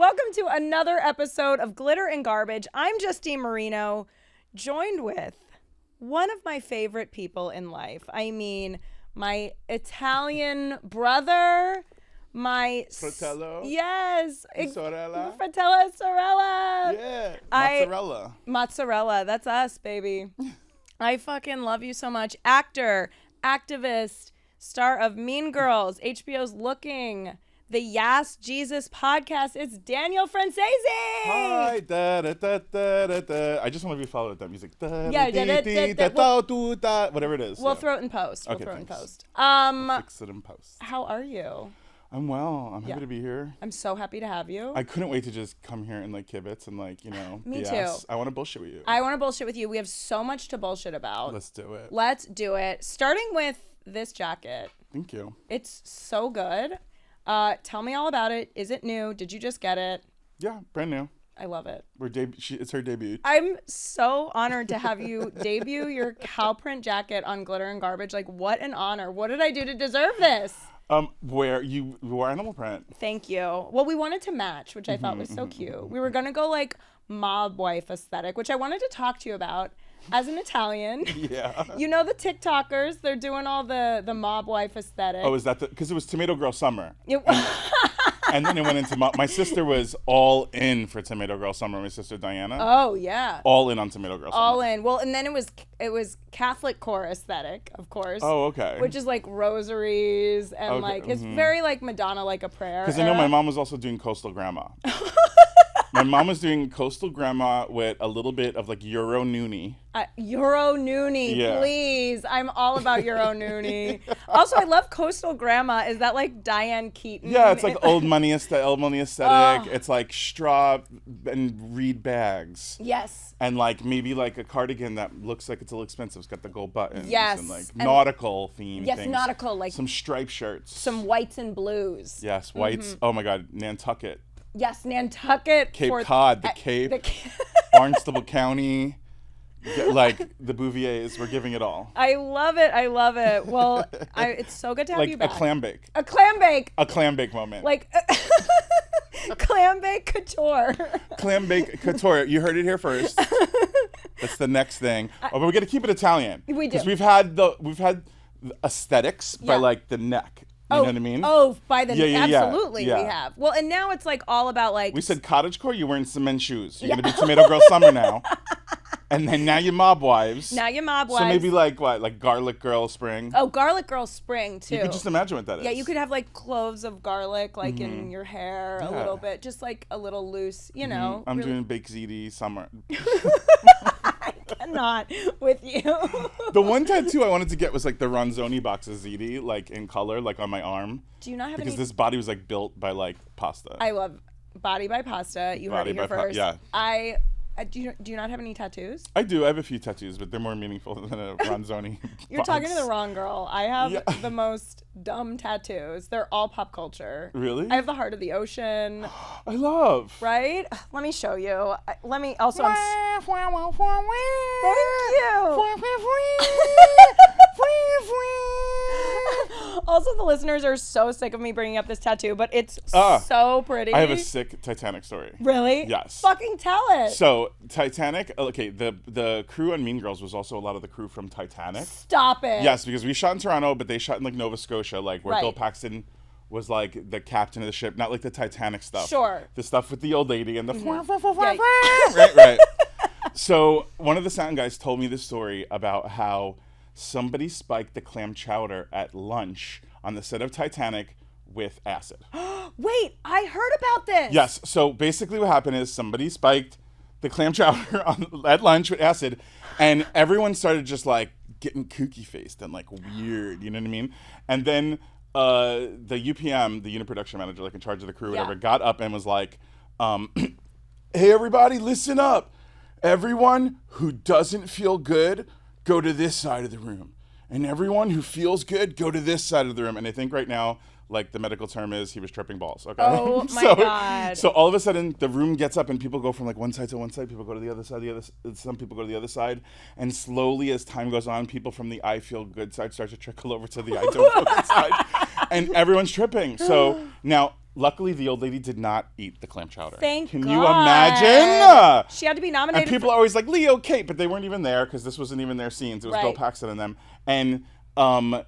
Welcome to another episode of Glitter and Garbage. I'm Justine Marino, joined with one of my favorite people in life. I mean, my Italian brother, my... Fratello? Yes. Sorella? Fratello Sorella. Yeah. Mozzarella. Mozzarella. That's us, baby. I fucking love you so much. Actor, activist, star of Mean Girls, HBO's Looking, the Yas Jesus podcast. It's Daniel Franzese. Hi. Da, da, da, da, da, da. I just want to be followed with that music. Da, Yeah, da, da, dee, da, dee, da, da, do, da, whatever it is. We'll yeah. throw it in post. Okay, We'll throw it in thanks. post. Fix it in post. How are you? I'm well. I'm happy Yeah. to be here. I'm so happy to have you. I couldn't wait to just come here and like kibitz and like, Me BS. too. I want to bullshit with you. I want to bullshit with you. We have so much to bullshit about. Let's do it. Let's do it. Starting with this jacket. Thank you. It's so good. Tell me all about it. Is it new? Did you just get it? Yeah, brand new. I love it. It's her debut. I'm so honored to have you debut your cow print jacket on Glitter and Garbage. Like, what an honor. What did I do to deserve this? Where you wore animal print. Thank you. Well, we wanted to match, which I thought was so cute. We were going to go like mob wife aesthetic, which I wanted to talk to you about as an Italian. Yeah. You know the TikTokers, they're doing all the mob wife aesthetic. Oh, is that because it was Tomato Girl Summer? It- And then it went into my sister was all in for Tomato Girl Summer. My sister Diana, oh, yeah. all in on Tomato Girl Summer. All in. Well, and then it was Catholic core aesthetic, of course. Oh, okay. Which is like rosaries and Okay, like it's very like Madonna, like a prayer. Because I know my mom was also doing Coastal Grandma. My mom was doing Coastal Grandma with a little bit of like Euro Noonie. Euro Noonie, Yeah. please. I'm all about Euro Noonie. Also, I love Coastal Grandma. Is that like Diane Keaton? Yeah, it's like old money aesthetic. It's like straw and reed bags. Yes. And like maybe like a cardigan that looks like it's a little expensive. It's got the gold buttons. Yes. And like And- nautical theme Yes, things. nautical, like some striped shirts. some whites and blues. Yes, whites. Oh my God, Nantucket. Yes, Nantucket. Cape Cod, the Cape, Barnstable County, like the Bouviers, we're giving it all. I love it. I love it. Well, it's so good to have Like you a back. clam bake. A clam bake. A clam bake moment. Like clam bake couture. Clam bake couture. You heard it here first. That's the next thing. But we got to keep it Italian. We do. Because we've had the aesthetics by Yeah. like the neck. You know what I mean? Oh, by the Yeah. absolutely we Yeah. have. Well, and now it's like all about like We said cottagecore, you're wearing cement shoes. You're going to be Tomato Girl Summer now. And then now you're mob wives. now you're mob wives. So maybe like what? Like Garlic Girl Spring. Oh, Garlic Girl Spring too. You could just imagine what that is. Yeah, you could have like cloves of garlic like in your hair a Yeah. little bit, just like a little loose, you know. I'm really- doing Bake Ziti Summer. I cannot with you. The one tattoo I wanted to get was like the Ronzoni box of Ziti, like in color, like on my arm. Do you not have Because any? this body was like built by like pasta. I love Body by Pasta. You heard Body it here by Pa- first. yeah. Do you not have any tattoos? I do. I have a few tattoos, but they're more meaningful than a Ronzoni You're talking to the wrong girl. I have Yeah. the most dumb tattoos. They're all pop culture. Really? I have the heart of the ocean, I love. right? Let me show you. Let me also. Thank you. Also, the listeners are so sick of me bringing up this tattoo, but it's so pretty. I have a sick Titanic story. Really? Yes. Fucking tell it. So Titanic, okay, the crew on Mean Girls was also a lot of the crew from Titanic. Stop it. Yes, because we shot in Toronto, but they shot in like Nova Scotia, like where Right. Bill Paxton was like the captain of the ship, not like the Titanic stuff. Sure. The stuff with the old lady and the Yeah. right. So one of the sound guys told me this story about how somebody spiked the clam chowder at lunch on the set of Titanic with acid. Wait, I heard about this. Yes. So basically what happened is somebody spiked the clam chowder at lunch with acid, and everyone started just like getting kooky faced and like weird, you know what I mean? And then the UPM, the unit production manager, like in charge of the crew, whatever, got up and was like, hey, everybody, listen up. Everyone who doesn't feel good, go to this side of the room. And everyone who feels good, go to this side of the room. And I think right now, like the medical term is he was tripping balls. Okay. Oh my God. So all of a sudden the room gets up and people go from like one side to one side. People go to the other side. Some people go to the other side. And slowly as time goes on, people from the I feel good side start to trickle over to the I don't feel good side. And everyone's tripping. So now Luckily, the old lady did not eat the clam chowder. Thank Can God. you imagine? She had to be nominated. And people are always like, Leo, Kate, but they weren't even there because this wasn't even their scenes. It was Bill Right. Paxton and them. And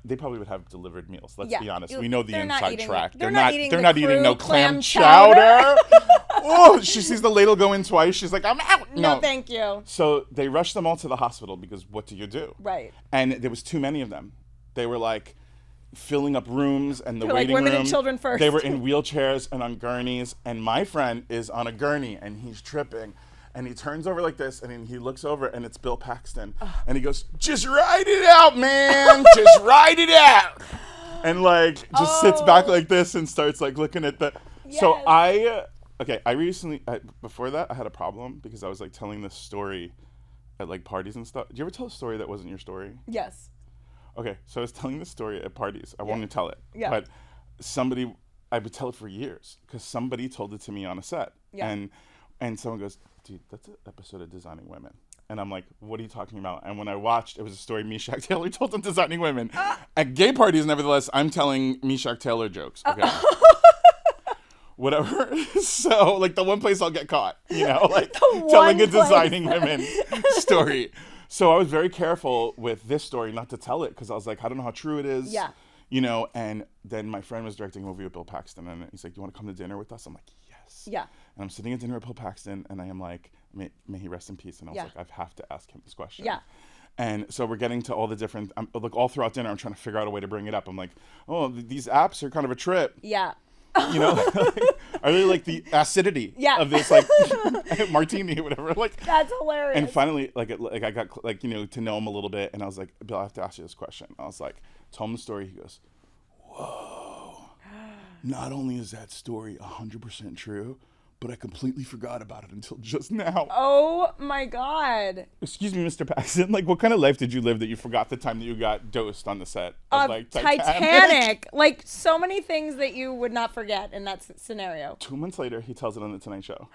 they probably would have delivered meals. Let's be honest. We know the They're not inside eating- track. they're not eating They're the not eating crew no clam clam chowder. chowder. Oh, she sees the ladle go in twice. She's like, I'm out. No, thank you. So they rushed them all to the hospital because what do you do? Right. And there was too many of them. They were like filling up rooms and the They're like, waiting women room. and children first. They were in wheelchairs and on gurneys. And my friend is on a gurney and he's tripping. And he turns over like this and then he looks over and it's Bill Paxton. And he goes, just ride it out, man. Just ride it out. And like just sits back like this and starts like looking at the. So Yes. I recently, before that, I had a problem because I was like telling this story at like parties and stuff. Did you ever tell a story that wasn't your story? Yes. Okay, so I was telling this story at parties. I won't even tell it. Yeah. But I would tell it for years because somebody told it to me on a set. Yeah. And someone goes, dude, that's an episode of Designing Women. And I'm like, what are you talking about? And when I watched, it was a story Meshack Taylor told on Designing Women. At gay parties, nevertheless, I'm telling Meshack Taylor jokes. Okay. Whatever. So, like, the one place I'll get caught, like telling a Designing Women story. So I was very careful with this story not to tell it because I was like, I don't know how true it is. Yeah. And then my friend was directing a movie with Bill Paxton and he's like, do you want to come to dinner with us? I'm like, yes. Yeah. And I'm sitting at dinner with Bill Paxton and I am like, may he rest in peace. And I was like, I have to ask him this question. Yeah. And so we're getting to all the different, like all throughout dinner, I'm trying to figure out a way to bring it up. I'm like, oh, these apps are kind of a trip. Yeah. Are they like the acidity of this like martini or whatever? Like That's hilarious. And finally, I got to know him a little bit, and I was like, Bill, I have to ask you this question. I was like, told him the story. He goes, whoa! Not only is that story 100% true, but I completely forgot about it until just now. Oh my God. Excuse me, Mr. Paxton. Like, what kind of life did you live that you forgot the time that you got dosed on the set of like Titanic? Like so many things that you would not forget in that scenario. 2 months later, he tells it on the Tonight Show.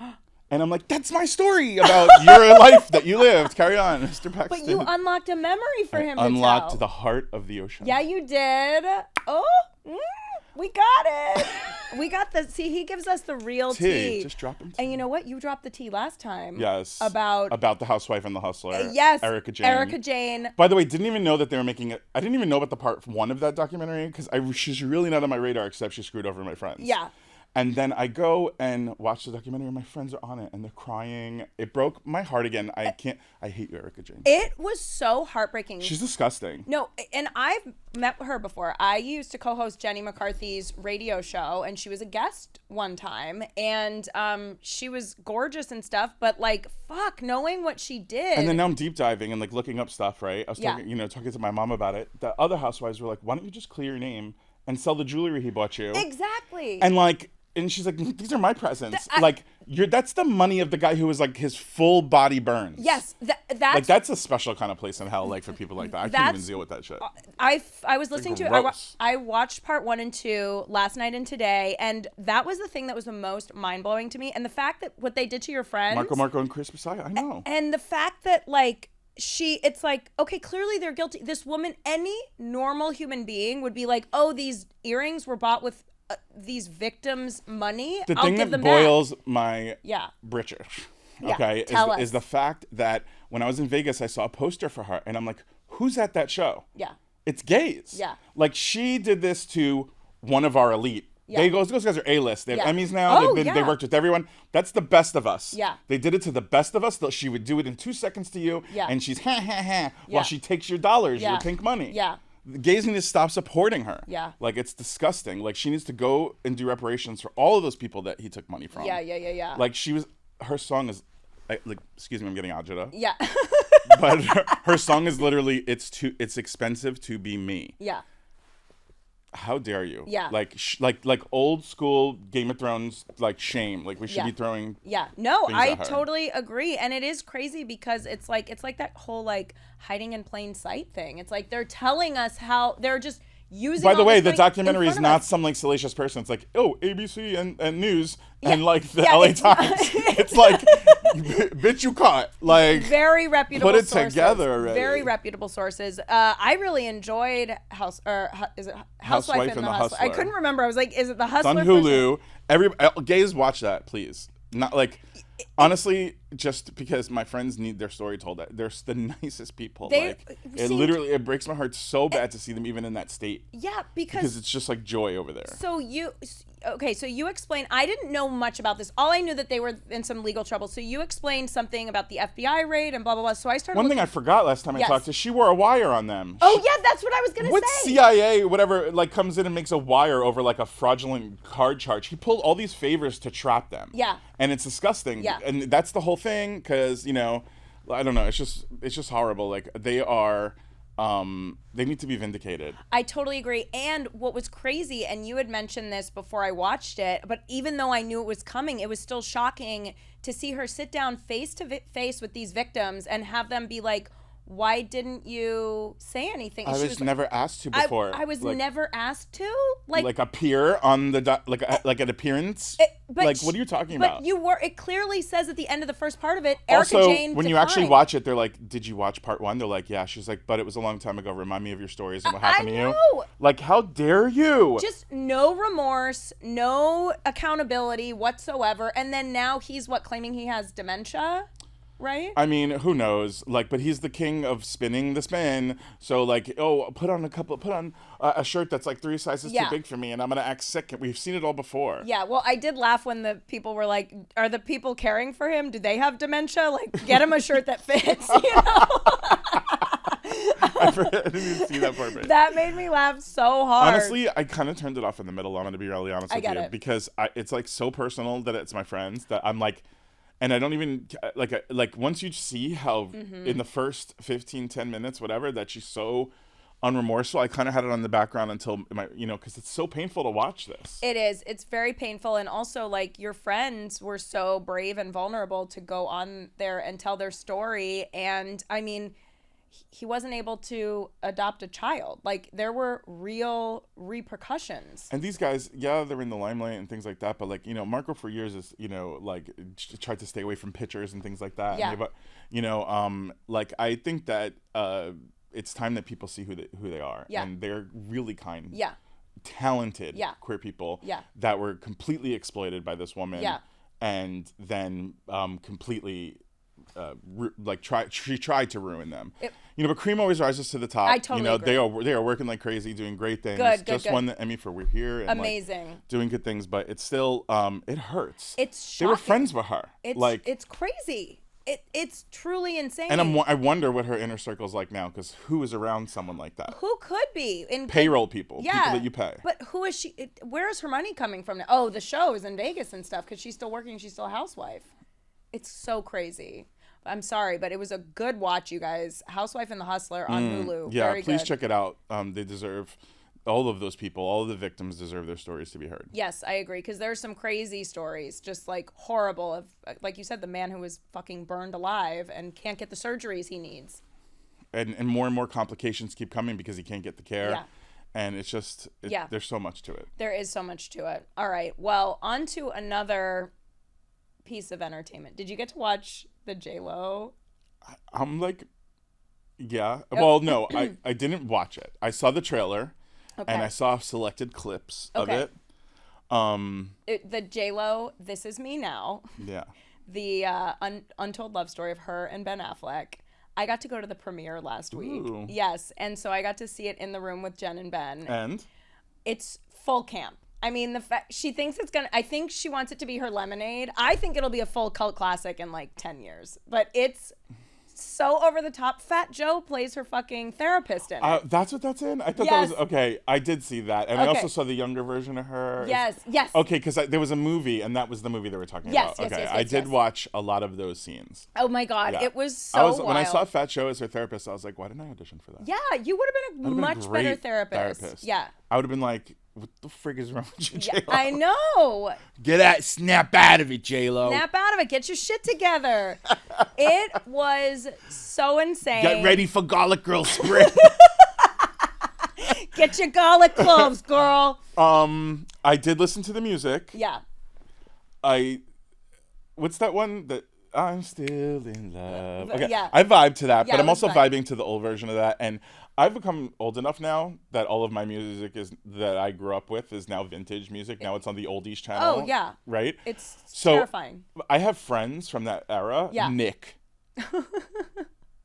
And I'm like, that's my story about your life that you lived. Carry on, Mr. Paxton. But you unlocked a memory for him to unlocked tell. the heart of the ocean. Yeah, you did. Oh, we got it. We got the, see, he gives us the real tea. Just dropping tea. And you know what? You dropped the tea last time. Yes. About the housewife and the hustler. Yes. Erica Jane. Erica Jane. By the way, didn't even know that they were making it. I didn't even know about the part one of that documentary because she's really not on my radar except she screwed over my friends. Yeah. And then I go and watch the documentary and my friends are on it and they're crying. It broke my heart again. I hate you, Erica Jane. It was so heartbreaking. She's disgusting. No, and I've met her before. I used to co-host Jenny McCarthy's radio show and she was a guest one time and she was gorgeous and stuff, but like, fuck, knowing what she did. And then now I'm deep diving and like looking up stuff, right? I was talking to my mom about it. The other housewives were like, why don't you just clear your name and sell the jewelry he bought you? Exactly. And like, and she's like, these are my presents. That's the money of the guy who was like his full body burns. Yes, that's a special kind of place in hell, like for people like that. I can't even deal with that shit. I was listening to I watched part 1 and 2 last night and today, and that was the thing that was the most mind blowing to me. And the fact that what they did to your friends, Marco, and Chris Messiah, I know. And the fact that like it's like, okay, clearly they're guilty. This woman, any normal human being would be like, oh, these earrings were bought with these victims' money. The I'll thing give that them boils back. my britches, okay, tell is the fact that when I was in Vegas, I saw a poster for her, and I'm like, who's at that show? Yeah. It's gays. Yeah. Like, she did this to one of our elite. Yeah. Those guys are A-list. They have Emmys now. They worked with everyone. That's the best of us. Yeah. They did it to the best of us. She would do it in 2 seconds to you, and she's ha while she takes your dollars, your pink money. Yeah. The gays need to stop supporting her. Yeah. Like, it's disgusting. Like, she needs to go and do reparations for all of those people that he took money from. Yeah. Like, her song is, like, excuse me, I'm getting agita. Yeah. But her song is literally, it's expensive to be me. Yeah. How dare you? Yeah. Like old school Game of Thrones, like shame. Like we should be throwing. Yeah. No, I at her. totally agree. And it is crazy because it's like that whole like hiding in plain sight thing. It's like they're telling us how they're just using. By the all way, this the thing documentary in is front of not us. some like salacious person. It's like, oh, ABC and news and like the Yeah, LA it's Times. not- It's like Bitch, you caught. Like, very reputable put it sources. together already. Very reputable sources. I really enjoyed is it Housewife and the Hustler? I couldn't remember. I was like, is it the Hustler? It's on Hulu. Gays watch that, please. Not like, honestly, just because my friends need their story told. They're the nicest people. It breaks my heart so bad to see them even in that state. Yeah, because it's just like joy over there. So you explained. I didn't know much about this. All I knew that they were in some legal trouble. So you explained something about the FBI raid and blah blah blah. So I started. One thing I forgot last time I talked to, she wore a wire on them. Oh yeah, that's what I was gonna say. What CIA, whatever, like comes in and makes a wire over like a fraudulent card charge. He pulled all these favors to trap them. Yeah. And it's disgusting. Yeah. And that's the whole thing, because I don't know. It's just horrible. Like they are. They need to be vindicated. I totally agree. And what was crazy, and you had mentioned this before I watched it, but even though I knew it was coming, it was still shocking to see her sit down face to face with these victims and have them be like, why didn't you say anything? I was never asked to before. I was never asked to. Like appear on the like an appearance. What are you talking about? But you were. It clearly says at the end of the first part of it, Erica also, Jane when declined. you actually watch it, they're like, "Did you watch part 1?" They're like, "Yeah." She's like, "But it was a long time ago. Remind me of your stories and what happened to you." Like, how dare you? Just no remorse, no accountability whatsoever, and then now he's claiming he has dementia. Right? I mean, who knows? Like, but he's the king of spinning the spin. So, like, put on a shirt that's like 3 sizes too big for me, and I'm gonna act sick. We've seen it all before. Yeah. Well, I did laugh when the people were like, "Are the people caring for him? Do they have dementia? Like, get him a shirt that fits." I didn't even see that part. That made me laugh so hard. Honestly, I kind of turned it off in the middle. I'm gonna be really honest with you, because it's like so personal that it's my friends that I'm like. And I don't even like once you see how in the first 10 minutes, whatever, that she's so unremorseful, I kind of had it on the background until because it's so painful to watch this. It is. It's very painful. And also, like, your friends were so brave and vulnerable to go on there and tell their story. And I mean, he wasn't able to adopt a child. Like, there were real repercussions. And these guys, they're in the limelight and things like that, but like, Marco for years is, like tried to stay away from pictures and things like that. Yeah. And like, I think that it's time that people see who they are. Yeah. And they're really kind. Yeah. Talented queer people that were completely exploited by this woman. Yeah. And then completely she tried to ruin them. But cream always rises to the top. I totally agree. They are working like crazy, doing great things. Just won the Emmy for We're Here. And amazing. Doing good things, but it's still it hurts. It's shocking. They were friends with her. It's crazy. It's truly insane. And I wonder what her inner circle's like now, because who is around someone like that? Who could be in payroll people? People that you pay. But who is she? Where is her money coming from now? Oh, the show is in Vegas and stuff because she's still working. She's still a housewife. It's so crazy. I'm sorry, but it was a good watch, you guys. Housewife and the Hustler on Hulu. Yeah, Very please good. check it out. They deserve, all of those people, all of the victims deserve their stories to be heard. Yes, I agree, because there's some crazy stories, just like horrible, of, like you said, the man who was fucking burned alive and can't get the surgeries he needs. And more complications keep coming because he can't get the care. Yeah. And it's just, there's so much to it. There is so much to it. All right, well, on to another piece of entertainment. Did you get to watch the J-Lo? I'm like, yeah. Well, no, I didn't watch it. I saw the trailer, and I saw selected clips of it. The J-Lo, This Is Me Now. Yeah. The untold love story of her and Ben Affleck. I got to go to the premiere last week. Ooh. Yes, and so I got to see it in the room with Jen and Ben. And? It's full camp. I mean, she thinks it's gonna. I think she wants it to be her Lemonade. I think it'll be a full cult classic in like 10 years. But it's so over the top. Fat Joe plays her fucking therapist in it. That's what that's in? I thought that was okay. I did see that, and I also saw the younger version of her. Yes. Okay, because there was a movie, and that was the movie they were talking about. Yes, okay, yes, I did watch a lot of those scenes. Oh my god, it was so wild. When I saw Fat Joe as her therapist, I was like, why didn't I audition for that? Yeah, you would have been a much better therapist. Yeah. I would have been like, what the frig is wrong with you, J-Lo? Yeah, I know. Snap out of it, J-Lo. Snap out of it. Get your shit together. It was so insane. Get ready for Garlic Girl spring. Get your garlic cloves, girl. I did listen to the music. Yeah. What's that one that I'm still in love. Okay, Yeah. I vibe to that, Yeah, but it I'm was also fun. vibing to the old version of that. And I've become old enough now that all of my music is that I grew up with is now vintage music. Now it's on the oldies channel. Oh, yeah. Right? It's So terrifying. I have friends from that era. Yeah.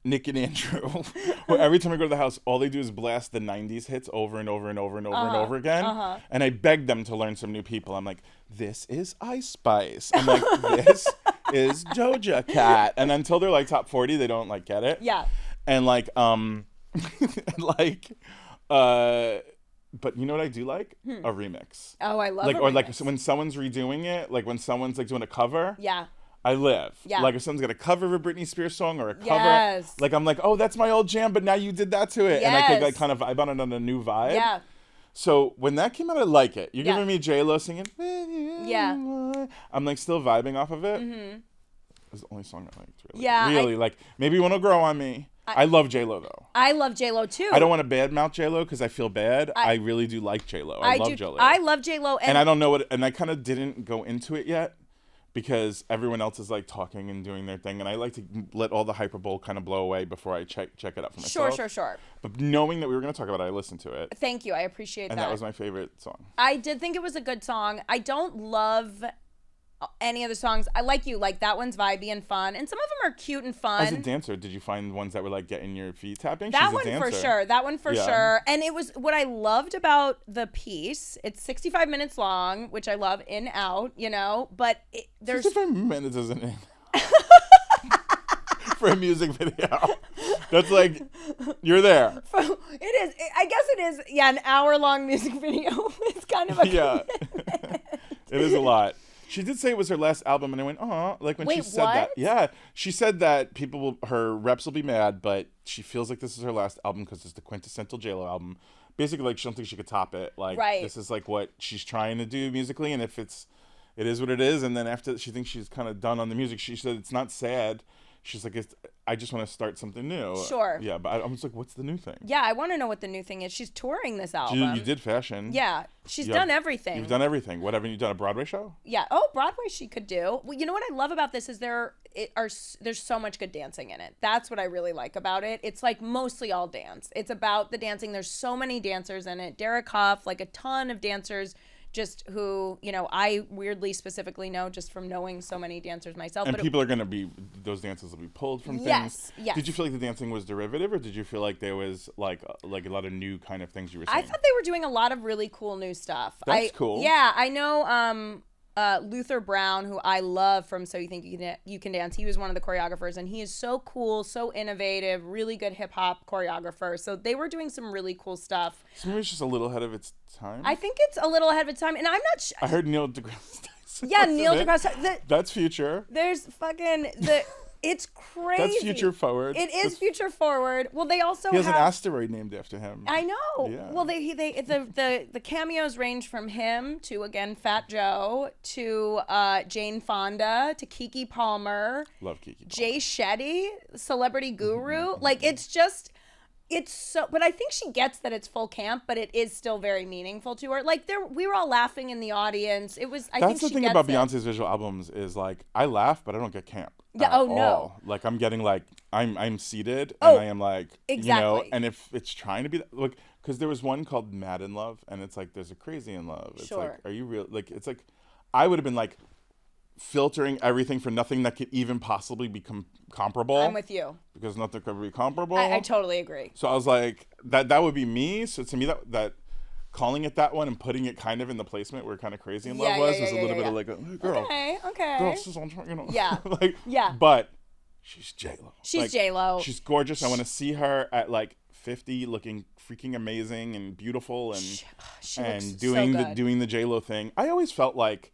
Nick and Andrew, who every time I go to the house, all they do is blast the 90s hits over and over and over and over and over again. And I beg them to learn some new people. I'm like, this is Ice Spice. I'm like, this is Doja Cat. And until they're like top 40, they don't like get it. Yeah. And like, like, but you know what I do like? A remix. Oh, I love Like, a or like remix. when someone's redoing it, like when someone's like doing a cover. Yeah. I live. Yeah. Like if someone's got a cover of a Britney Spears song or a cover, Yes. like I'm like, oh, that's my old jam, but now you did that to it, and I could like kind of vibe on it on a new vibe. Yeah. So when that came out, I like it. You're Yeah. giving me J Lo singing. Yeah. I'm like still vibing off of it. It's the only song I liked. Really. Yeah, Really, like maybe one will grow on me. I love J Lo though. I love J-Lo too. I don't want to badmouth J Lo because I feel bad. I really do like J Lo. I love J Lo. I love J-Lo. And I don't know what, and I kind of didn't go into it yet because everyone else is like talking and doing their thing, and I like to let all the hyperbole kind of blow away before I check it out for myself. Sure. But knowing that we were going to talk about it, I listened to it, Thank you. I appreciate and that was my favorite song. I did think it was a good song. I don't love any of the songs. I like you. Like that one's vibey and fun, and some of them are cute and fun. As a dancer, did you find ones that were like getting your feet tapping? That She's one a for dancer. sure. That one for Yeah. sure. And it was what I loved about the piece. It's 65 minutes long, which I love in out, you know, but there's 65 minutes isn't it? For a music video. That's like, you're there. it is. I guess it is. Yeah, an hour-long music video. It's kind of a Yeah. It is a lot. She did say it was her last album, and I went, "Aw!" Like when she Wait, said that. what? Yeah, she said that her reps will be mad, but she feels like this is her last album because it's the quintessential J Lo album. Basically, like she don't think she could top it. Like Right. this is like what she's trying to do musically, and if it is what it is. And then after she thinks she's kind of done on the music, she said it's not sad. She's like, I just want to start something new. Sure. Yeah, but I was like, what's the new thing? Yeah, I want to know what the new thing is. She's touring this album. You did fashion. Yeah, she's You done have- everything. You've done everything. What haven't you done? A Broadway show? Yeah. Oh, Broadway she could do. Well, you know what I love about this is there's so much good dancing in it. That's what I really like about it. It's like mostly all dance. It's about the dancing. There's so many dancers in it. Derek Hough, like a ton of dancers just who, you know, I weirdly specifically know just from knowing so many dancers myself. And but people are going to be, those dances will be pulled from Yes, things. yes. Did you feel like the dancing was derivative, or did you feel like there was like a lot of new kind of things you were seeing? I thought they were doing a lot of really cool new stuff. That's cool. Yeah, I know Luther Brown, who I love from So You Think You Can Dance. He was one of the choreographers, and he is so cool, so innovative, really good hip hop choreographer. So they were doing some really cool stuff. So maybe it's just a little ahead of its time. I think it's a little ahead of its time, and I'm not I heard Neil deGrasse Tyson. Yeah, was Neil in it. deGrasse Tyson. That's future. There's fucking it's crazy. That's future forward. It is future forward. Well, they also He has have an asteroid named after him. I know. Yeah. Well, the cameos range from him to again Fat Joe to Jane Fonda to Keke Palmer, Love Kiki. Jay Shetty, Celebrity Guru. Like it's so, but I think she gets that it's full camp, but it is still very meaningful to her. Like we were all laughing in the audience. It was. I That's think the she thing gets about it. Beyonce's visual albums is like I laugh, but I don't get camp. Yeah, at oh, no. all. Like I'm getting like I'm seated Oh, and I am like you know, exactly. and if it's trying to be look, because there was one called Mad in Love, and it's like there's a crazy in love. It's Sure. like, are you real? Like it's like I would have been like filtering everything for nothing that could even possibly become comparable. I'm with you. Because nothing could be comparable. I totally agree. So I was like, that would be me. So to me, that calling it that one and putting it kind of in the placement where Kind of Crazy in Love was a little bit of like, hey, girl, Okay. girl, this is on, you know, Yeah. like, Yeah. But she's J-Lo. She's Like, J-Lo. She's gorgeous. I want to see her at like 50, looking freaking amazing and beautiful, and She and looks doing so the good. doing the J-Lo thing. I always felt like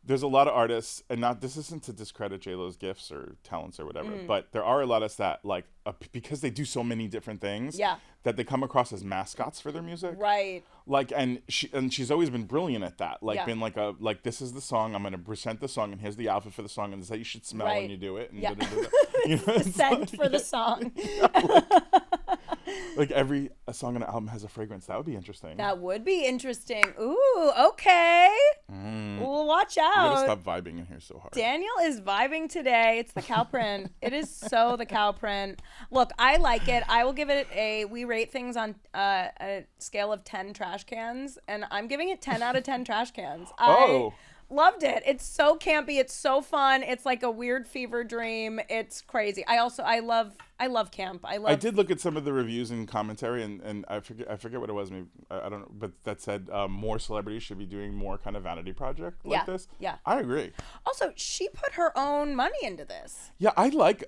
there's a lot of artists, and this isn't to discredit J-Lo's gifts or talents or whatever, but there are a lot of that, like, because they do so many different things, Yeah. that they come across as mascots for their music. Right. Like, and she's always been brilliant at that. Like, Yeah. been like, this is the song, I'm going to present the song, and here's the outfit for the song, and this is how you should smell Right. when you do it. And Yeah. da-da-da-da. You know, The it's scent like- for the song. like every song on an album has a fragrance. That would be interesting. That would be interesting. Ooh, okay. We'll watch watch I'm gonna out. stop vibing in here so hard. Daniel is vibing today. It's the cow print. It is so the cow print. Look, I like it. I will give it we rate things on a scale of 10 trash cans, and I'm giving it 10 out of 10 trash cans. I loved it. It's so campy. It's so fun. It's like a weird fever dream. It's crazy. I love camp. I did look at some of the reviews and commentary, and I forget what it was. Maybe I don't know, but that said more celebrities should be doing more kind of vanity project like this. Yeah, I agree. Also, she put her own money into this. Yeah, I like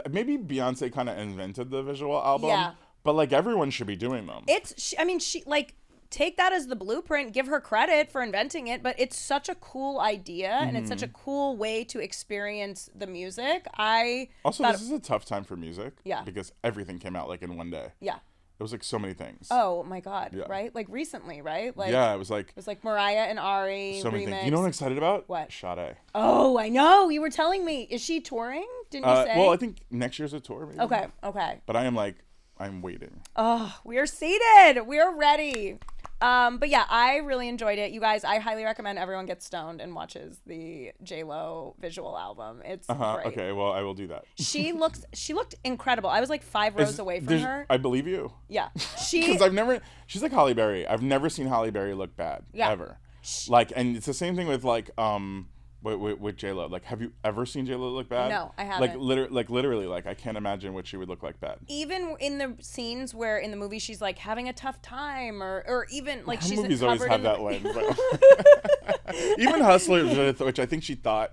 maybe Beyonce kind of invented the visual album. Yeah, but like everyone should be doing them. She like. Take that as the blueprint, give her credit for inventing it, but it's such a cool idea and it's such a cool way to experience the music. This is a tough time for music. Yeah. Because everything came out like in one day. Yeah. It was like so many things. Oh my God. Yeah. Right? Like recently, right? Like yeah, it was like Mariah and Ari so many remix. things. You know what I'm excited about? What? Sade. Oh, I know. You were telling me. Is she touring? Didn't you say? Well, I think next year's a tour maybe. Okay. But I'm waiting. Oh, we are seated. We are ready. But yeah, I really enjoyed it. You guys, I highly recommend everyone gets stoned and watches the J-Lo visual album. It's great. Okay, well, I will do that. She looked incredible. I was like 5 rows away from her. I believe you. Yeah. Because she's like Halle Berry. I've never seen Halle Berry look bad. Yeah. Ever. And it's the same thing with with J-Lo. Like, have you ever seen J-Lo look bad? No, I haven't. Literally, I can't imagine what she would look like bad. Even in the scenes where in the movie she's like having a tough time, or even like Her she's movies always covered have in that lens. Even Hustlers, which I think she thought.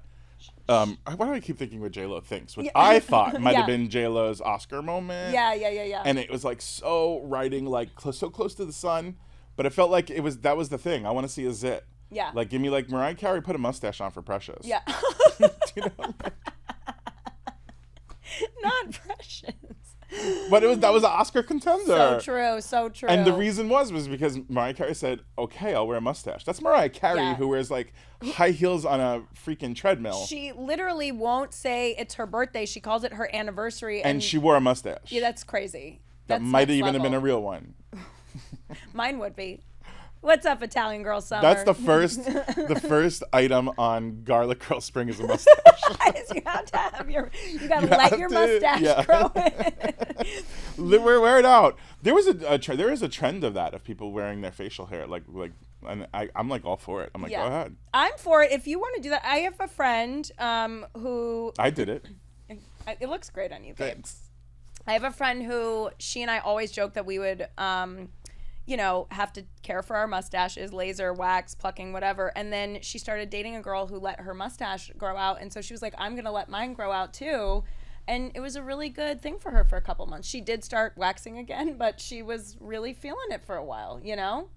Why do I keep thinking what J-Lo thinks? Which I thought might have been J-Lo's Oscar moment. Yeah. And it was like so riding like so close to the sun, but it felt like that was the thing. I want to see a zit. Yeah. Like, give me like Mariah Carey put a mustache on for Precious. Yeah. You know? Not Precious. But that was an Oscar contender. So true. And the reason was because Mariah Carey said, "Okay, I'll wear a mustache." That's Mariah Carey who wears like high heels on a freaking treadmill. She literally won't say it's her birthday. She calls it her anniversary. And she wore a mustache. Yeah, that's crazy. That might even have been a real one. Mine would be. What's up, Italian Girl Summer? That's the first item on Garlic Girl Spring is a mustache. You have to have you gotta let your mustache grow in. Wear it out. There is a trend of that, of people wearing their facial hair and I'm like all for it. I'm like, go ahead. I'm for it. If you want to do that, I have a friend who I did it. It looks great on you, babe. Thanks. I have a friend who she and I always joke that we would have to care for our mustaches, laser, wax, plucking, whatever. And then she started dating a girl who let her mustache grow out. And so she was like, I'm going to let mine grow out too. And it was a really good thing for her for a couple months. She did start waxing again, but she was really feeling it for a while, you know?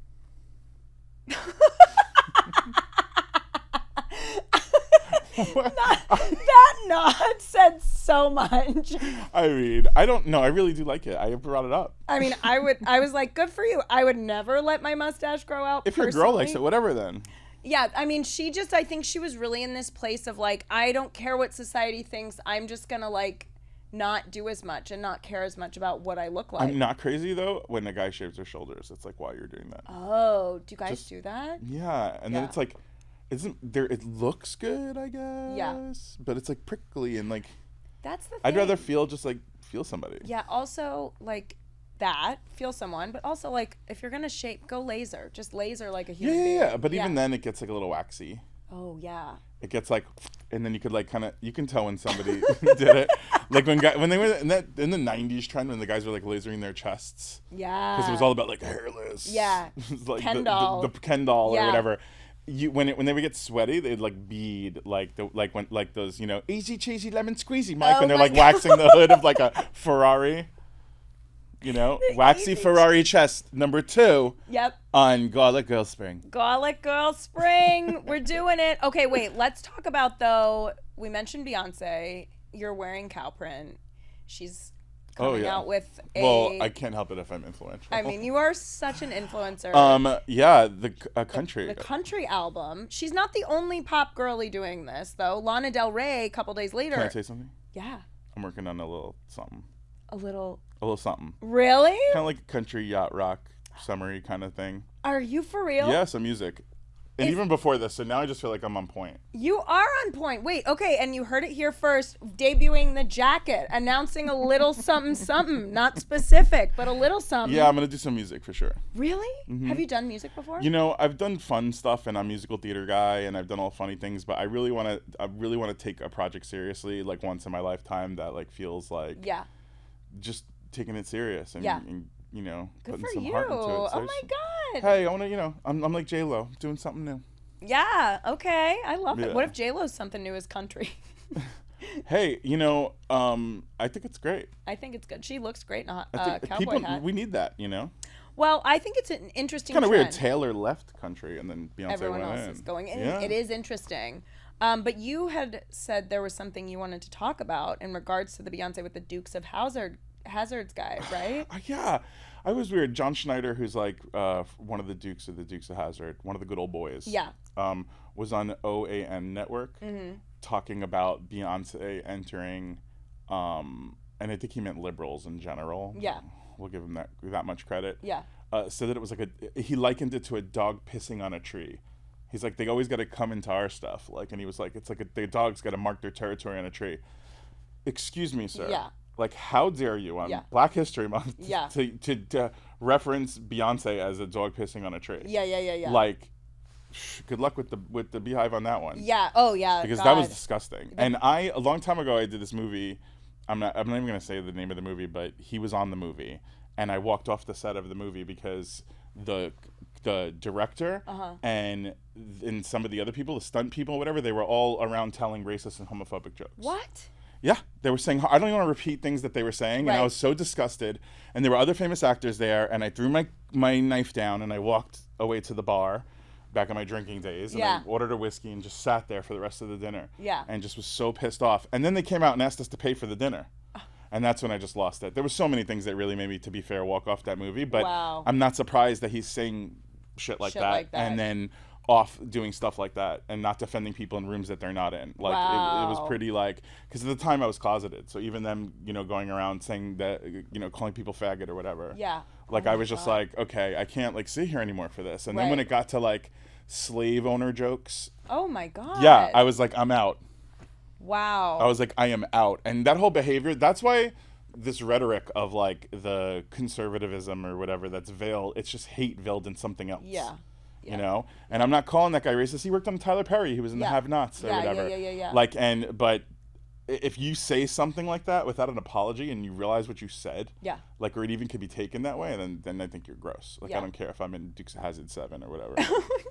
That nod said so much. I mean, I don't know. I really do like it. I brought it up. I mean, I was like, good for you. I would never let my mustache grow out. If your girl likes it, whatever then. Yeah, I mean, I think she was really in this place of like, I don't care what society thinks. I'm just going to like not do as much and not care as much about what I look like. I'm not crazy though when a guy shaves their shoulders. It's like, why you're doing that. Oh, do you guys do that? Yeah, and then it's like, isn't there? It looks good, I guess. Yeah. But it's like prickly and like. That's the thing. I'd rather feel somebody. Yeah. Also, like feel someone, but also like if you're gonna shape, go laser. Just laser like a human being. Yeah. But even then, it gets like a little waxy. Oh yeah. It gets like, and then you could like you can tell when somebody did it. Like when they were in the '90s trend when the guys were like lasering their chests. Yeah. Because it was all about like hairless. Yeah. It was like Ken doll. the Ken doll or whatever. When they would get sweaty, they'd like bead like those easy cheesy lemon squeezy Mike when they're like waxing the hood of like a Ferrari. Waxy Ferrari chest number 2. Yep. On Garlic Girl Spring. Garlic Girl Spring. We're doing it. Okay, wait. Let's talk about though. We mentioned Beyonce. You're wearing cow print. She's coming out with a. Well, I can't help it if I'm influential. I mean, you are such an influencer. The country. The country album. She's not the only pop girly doing this though. Lana Del Rey, a couple days later. Can I say something? Yeah. I'm working on a little something. A little something. Really? Kind of like a country yacht rock summary kind of thing. Are you for real? Yeah, some music. And even before this, so now I just feel like I'm on point. You are on point. Wait, okay, and you heard it here first. Debuting the jacket, announcing a little something, something. Not specific, but a little something. Yeah, I'm gonna do some music for sure. Really? Have you done music before? You know, I've done fun stuff, and I'm a musical theater guy, and I've done all funny things. But I really want to take a project seriously, like once in my lifetime, that like feels like just taking it serious and you know, Good putting for some you. heart into it. So Oh my God. Hey, I want to, you know, I'm like J-Lo, doing something new. Yeah. Okay. I love it. Yeah. What if J-Lo's something new as country? Hey, you know, I think it's great. I think it's good. She looks great in a I think cowboy hat. we need that, you know. Well, I think it's an interesting Kind of trend. weird. Taylor left country, and then Beyonce Everyone went else in. is going in. Yeah. It is interesting. But you had said there was something you wanted to talk about in regards to the Beyonce with the Dukes of Hazzard's guy, right? Yeah, I was weird. John Schneider, who's like one of the Dukes of Hazzard, one of the good old boys. Yeah. Was on OAN Network talking about Beyonce entering, and I think he meant liberals in general. Yeah. We'll give him that much credit. Yeah. So that it was like he likened it to a dog pissing on a tree. He's like, they always got to come into our stuff. Like, and he was like, it's like the dog's got to mark their territory on a tree. Excuse me, sir. Yeah. Like, how dare you on Yeah. Black History Month Yeah. to reference Beyonce as a dog pissing on a tree? Yeah. Like, good luck with the beehive on that one. Yeah. Oh, yeah. Because God. that was disgusting. And a long time ago, I did this movie. I'm not even gonna say the name of the movie, but he was on the movie, and I walked off the set of the movie because the director and some of the other people, the stunt people, whatever, they were all around telling racist and homophobic jokes. What? Yeah, they were saying, I don't even want to repeat things that they were saying, and I was so disgusted. And there were other famous actors there, and I threw my knife down, and I walked away to the bar back in my drinking days, and I ordered a whiskey and just sat there for the rest of the dinner. Yeah. And just was so pissed off. And then they came out and asked us to pay for the dinner. And that's when I just lost it. There were so many things that really made me, to be fair, walk off that movie. But I'm not surprised that he's saying shit like that, and then off doing stuff like that and not defending people in rooms that they're not in. Like, it was pretty, like, because at the time I was closeted. So even them, you know, going around saying that, you know, calling people faggot or whatever. Yeah. Like, I was just like, okay, I can't, like, sit here anymore for this. And then when it got to, like, slave owner jokes. Oh, my God. Yeah, I was like, I'm out. Wow. I was like, I am out. And that whole behavior, that's why this rhetoric of, like, the conservatism or whatever that's veiled, it's just hate veiled in something else. Yeah. You know? And I'm not calling that guy racist. He worked on Tyler Perry. He was in the Have-Nots or whatever. Yeah. Like, but if you say something like that without an apology and you realize what you said, like, or it even could be taken that way, then I think you're gross. Like, I don't care if I'm in Dukes of Hazzard 7 or whatever.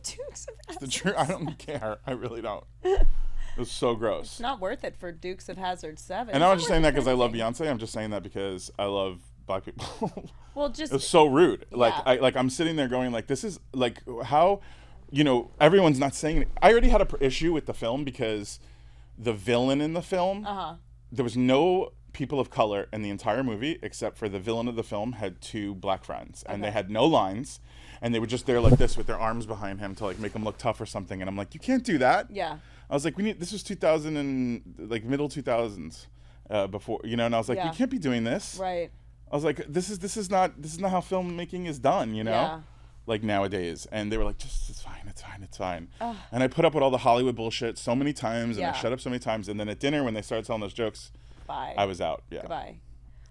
Dukes of Hazzard. The truth, I don't care. I really don't. It was so gross. It's not worth it for Dukes of Hazzard 7. And I'm not just saying that because I love Beyonce. I'm just saying that because I love Black people. Well, just it's so rude. Like, I'm sitting there going, like, this is like, how, you know, everyone's not saying it. I already had a issue with the film because the villain in the film, there was no people of color in the entire movie except for the villain of the film had 2 black friends, and they had no lines, and they were just there like this with their arms behind him to, like, make him look tough or something. And I'm like, you can't do that. Yeah. I was like, this was 2000 and, like, middle 2000s before, you know, and I was like, you can't be doing this. Right. I was like, this is not how filmmaking is done, you know? Yeah. Like, nowadays. And they were like, it's fine. And I put up with all the Hollywood bullshit so many times, and I shut up so many times, and then at dinner when they started telling those jokes, I was out. Yeah. Goodbye.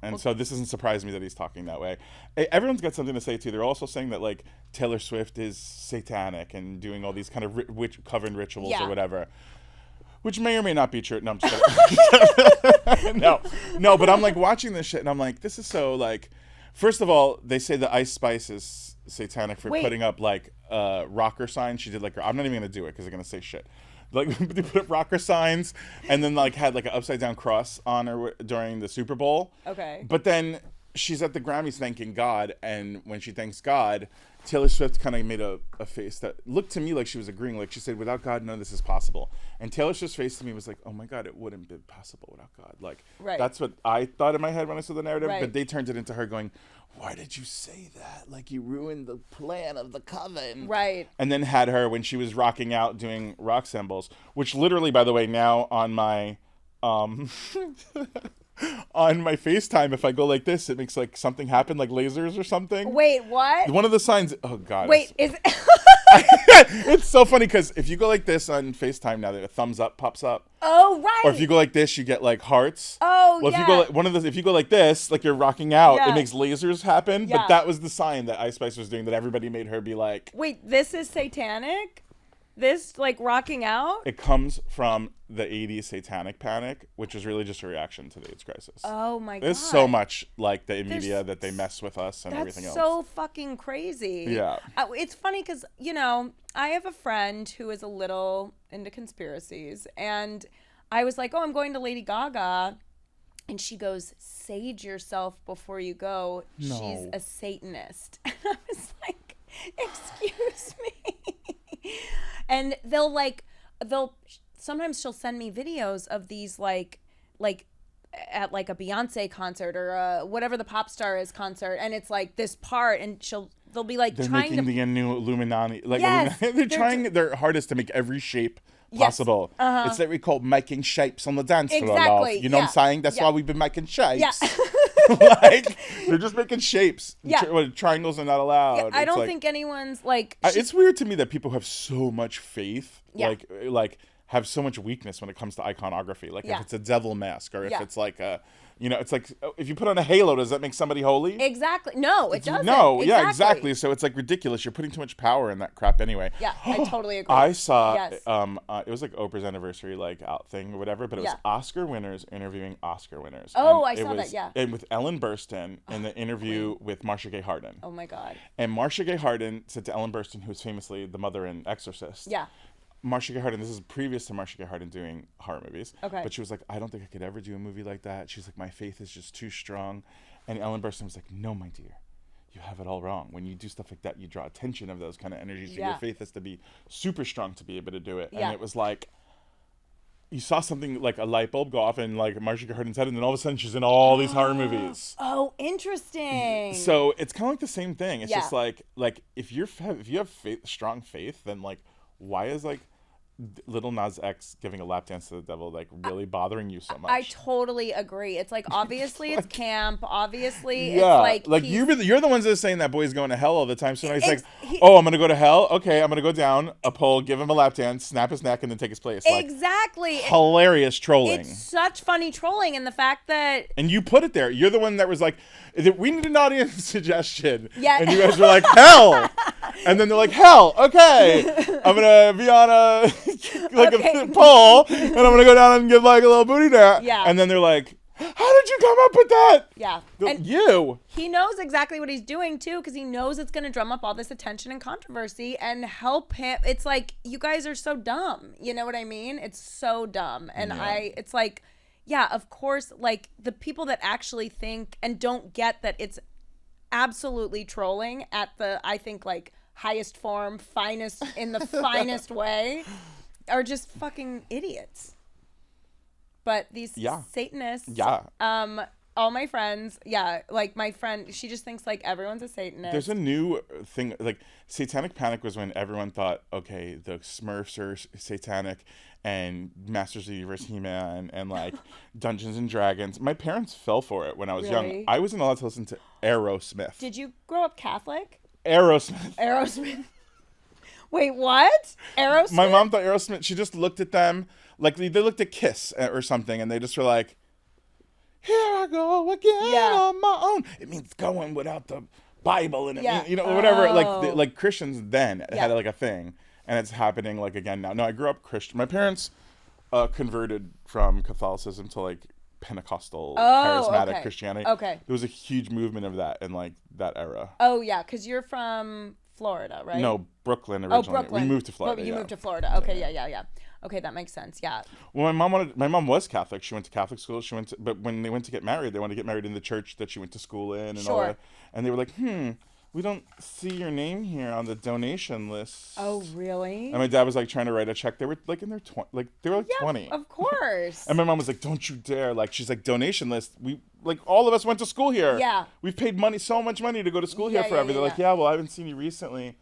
And so this doesn't surprise me that he's talking that way. Everyone's got something to say too. They're also saying that, like, Taylor Swift is satanic and doing all these kind of coven rituals or whatever, which may or may not be true. No, I'm just kidding. no, but I'm like watching this shit and I'm like, this is so, like, first of all, they say that Ice Spice is satanic for putting up, like, rocker signs. She did, like, I'm not even gonna do it because they're gonna say shit. Like, they put up rocker signs and then, like, had, like, an upside down cross on her during the Super Bowl. Okay. But then she's at the Grammys thanking God, and when she thanks God, Taylor Swift kind of made a face that looked to me like she was agreeing. Like, she said, without God, none of this is possible. And Taylor Swift's face to me was like, oh my God, it wouldn't be possible without God. Like, that's what I thought in my head when I saw the narrative, but they turned it into her going, why did you say that? Like, you ruined the plan of the coven. Right. And then had her when she was rocking out doing rock symbols, which literally, by the way, now on my on my FaceTime, if I go like this, it makes like something happen, like lasers or something. Wait, what? One of the signs. Oh God. Wait, is It's so funny because if you go like this on FaceTime now, a thumbs up pops up. Oh, right. Or if you go like this, you get like hearts. Oh, well, yeah. if you go like, if you go like this, like you're rocking out, Yeah. it makes lasers happen. Yeah. But that was the sign that Ice Spice was doing, that everybody made her be like. Wait, this is satanic? This, like, rocking out? It comes from the 80s satanic panic, which is really just a reaction to the AIDS crisis. Oh, my God. There's so much, like, the media that they mess with us and everything else. That's so fucking crazy. Yeah. It's funny because, you know, I have a friend who is a little into conspiracies. And I was like, oh, I'm going to Lady Gaga. And she goes, sage yourself before you go. No. She's a Satanist. And I was like, excuse me. And sometimes she'll send me videos of these like at like a Beyonce concert or whatever the pop star is concert, and it's like this part, and they'll be like they're trying making to the new Illuminati. Like, Yes, they're trying their hardest to make every shape possible. Yes, uh-huh. It's what we call making shapes on the dance floor, Exactly, love. You know what I'm saying? That's yeah. why we've been making shapes. Yeah. Like, they're just making shapes. Yeah. Triangles are not allowed. Yeah, I It's don't like, think anyone's like it's weird to me that people have so much faith, Yeah. like have so much weakness when it comes to iconography. Like Yeah. if it's a devil mask, or if Yeah. it's like a, it's like, if you put on a halo, does that make somebody holy? Exactly. No, it doesn't. No, yeah, exactly. So it's like ridiculous. You're putting too much power in that crap anyway. Yeah, I totally agree. I saw, Yes. it was like Oprah's anniversary like out thing or whatever, but it was Yeah. Oscar winners interviewing Oscar winners. Oh, And I it saw that, was- yeah. And with Ellen Burstyn in the interview with Marcia Gay Harden. Oh my God. And Marcia Gay Harden said to Ellen Burstyn, who was famously the mother in Exorcist. Yeah. Marcia Gay Harden, this is previous to Marcia Gay Harden doing horror movies. Okay. But she was like, I don't think I could ever do a movie like that. She's like, my faith is just too strong. And Ellen Burstyn was like, no, my dear, you have it all wrong. When you do stuff like that, you draw attention of those kind of energies. So Yeah. your faith has to be super strong to be able to do it. Yeah. And it was like, you saw something like a light bulb go off in like Marcia Gay Harden's head, and then all of a sudden she's in all these horror movies. Oh, interesting. So it's kind of like the same thing. It's Yeah. just like if you have faith, strong faith, then like why is like Little Nas X giving a lap dance to the devil like really bothering you so much? I totally agree. It's like obviously it's camp. Obviously Yeah, it's like you're the ones that are saying that boy's going to hell all the time. So now he's like, Ex- oh, I'm gonna go to hell. Okay, I'm gonna go down a pole, give him a lap dance, snap his neck, and then take his place. Like, exactly. hilarious trolling. It's such funny trolling, and the fact that And you put it there. You're the one that was like, we need an audience suggestion. Yeah. And you guys were like, hell. And then they're like, hell, okay. I'm going to be on a Okay. pole, and I'm going to go down and give like a little booty dance. Yeah. And then they're like, how did you come up with that? yeah, and You. he knows exactly what he's doing too, because he knows it's going to drum up all this attention and controversy and help him. It's like, you guys are so dumb. You know what I mean? It's so dumb. And Yeah. it's like, yeah, of course, like the people that actually think and don't get that it's absolutely trolling at the, I think, like highest form, finest, in the finest way, are just fucking idiots. But these Yeah. Satanists, Yeah. all my friends, yeah, like my friend, she just thinks like everyone's a Satanist. There's a new thing, like Satanic Panic was when everyone thought, okay, the Smurfs are satanic, and Masters of the Universe, He-Man, and like Dungeons and Dragons. My parents fell for it when I was young. Really? I wasn't allowed to listen to Aerosmith. Did you grow up Catholic? Aerosmith. Aerosmith. Wait, what? Aerosmith? My mom thought Aerosmith, she just looked at them, like they looked at Kiss or something, and they just were like, here I go again Yeah. on my own. It means going without the Bible and Yeah. whatever. Oh. Like Christians then Yeah. had like a thing, and it's happening like again now. No, I grew up Christian. My parents converted from Catholicism to like Pentecostal charismatic okay. Christianity. Okay. There was a huge movement of that in like that era. Oh, yeah, because you're from Florida, right? No, Brooklyn originally. Oh, Brooklyn. We moved to Florida. Oh, you yeah. moved to Florida. Okay, yeah. Okay, that makes sense. Yeah. Well, my mom was Catholic. She went to Catholic school. But when they went to get married, they wanted to get married in the church that she went to school in and all Sure. that. And they were like, we don't see your name here on the donation list. Oh, really? And my dad was like trying to write a check. They were like in their they were like 20. Of course. And my mom was like, don't you dare. Like, she's like, donation list. We, like, all of us went to school here. Yeah. We've paid so much money to go to school here Yeah, forever. yeah, They're like, yeah. yeah, well, I haven't seen you recently.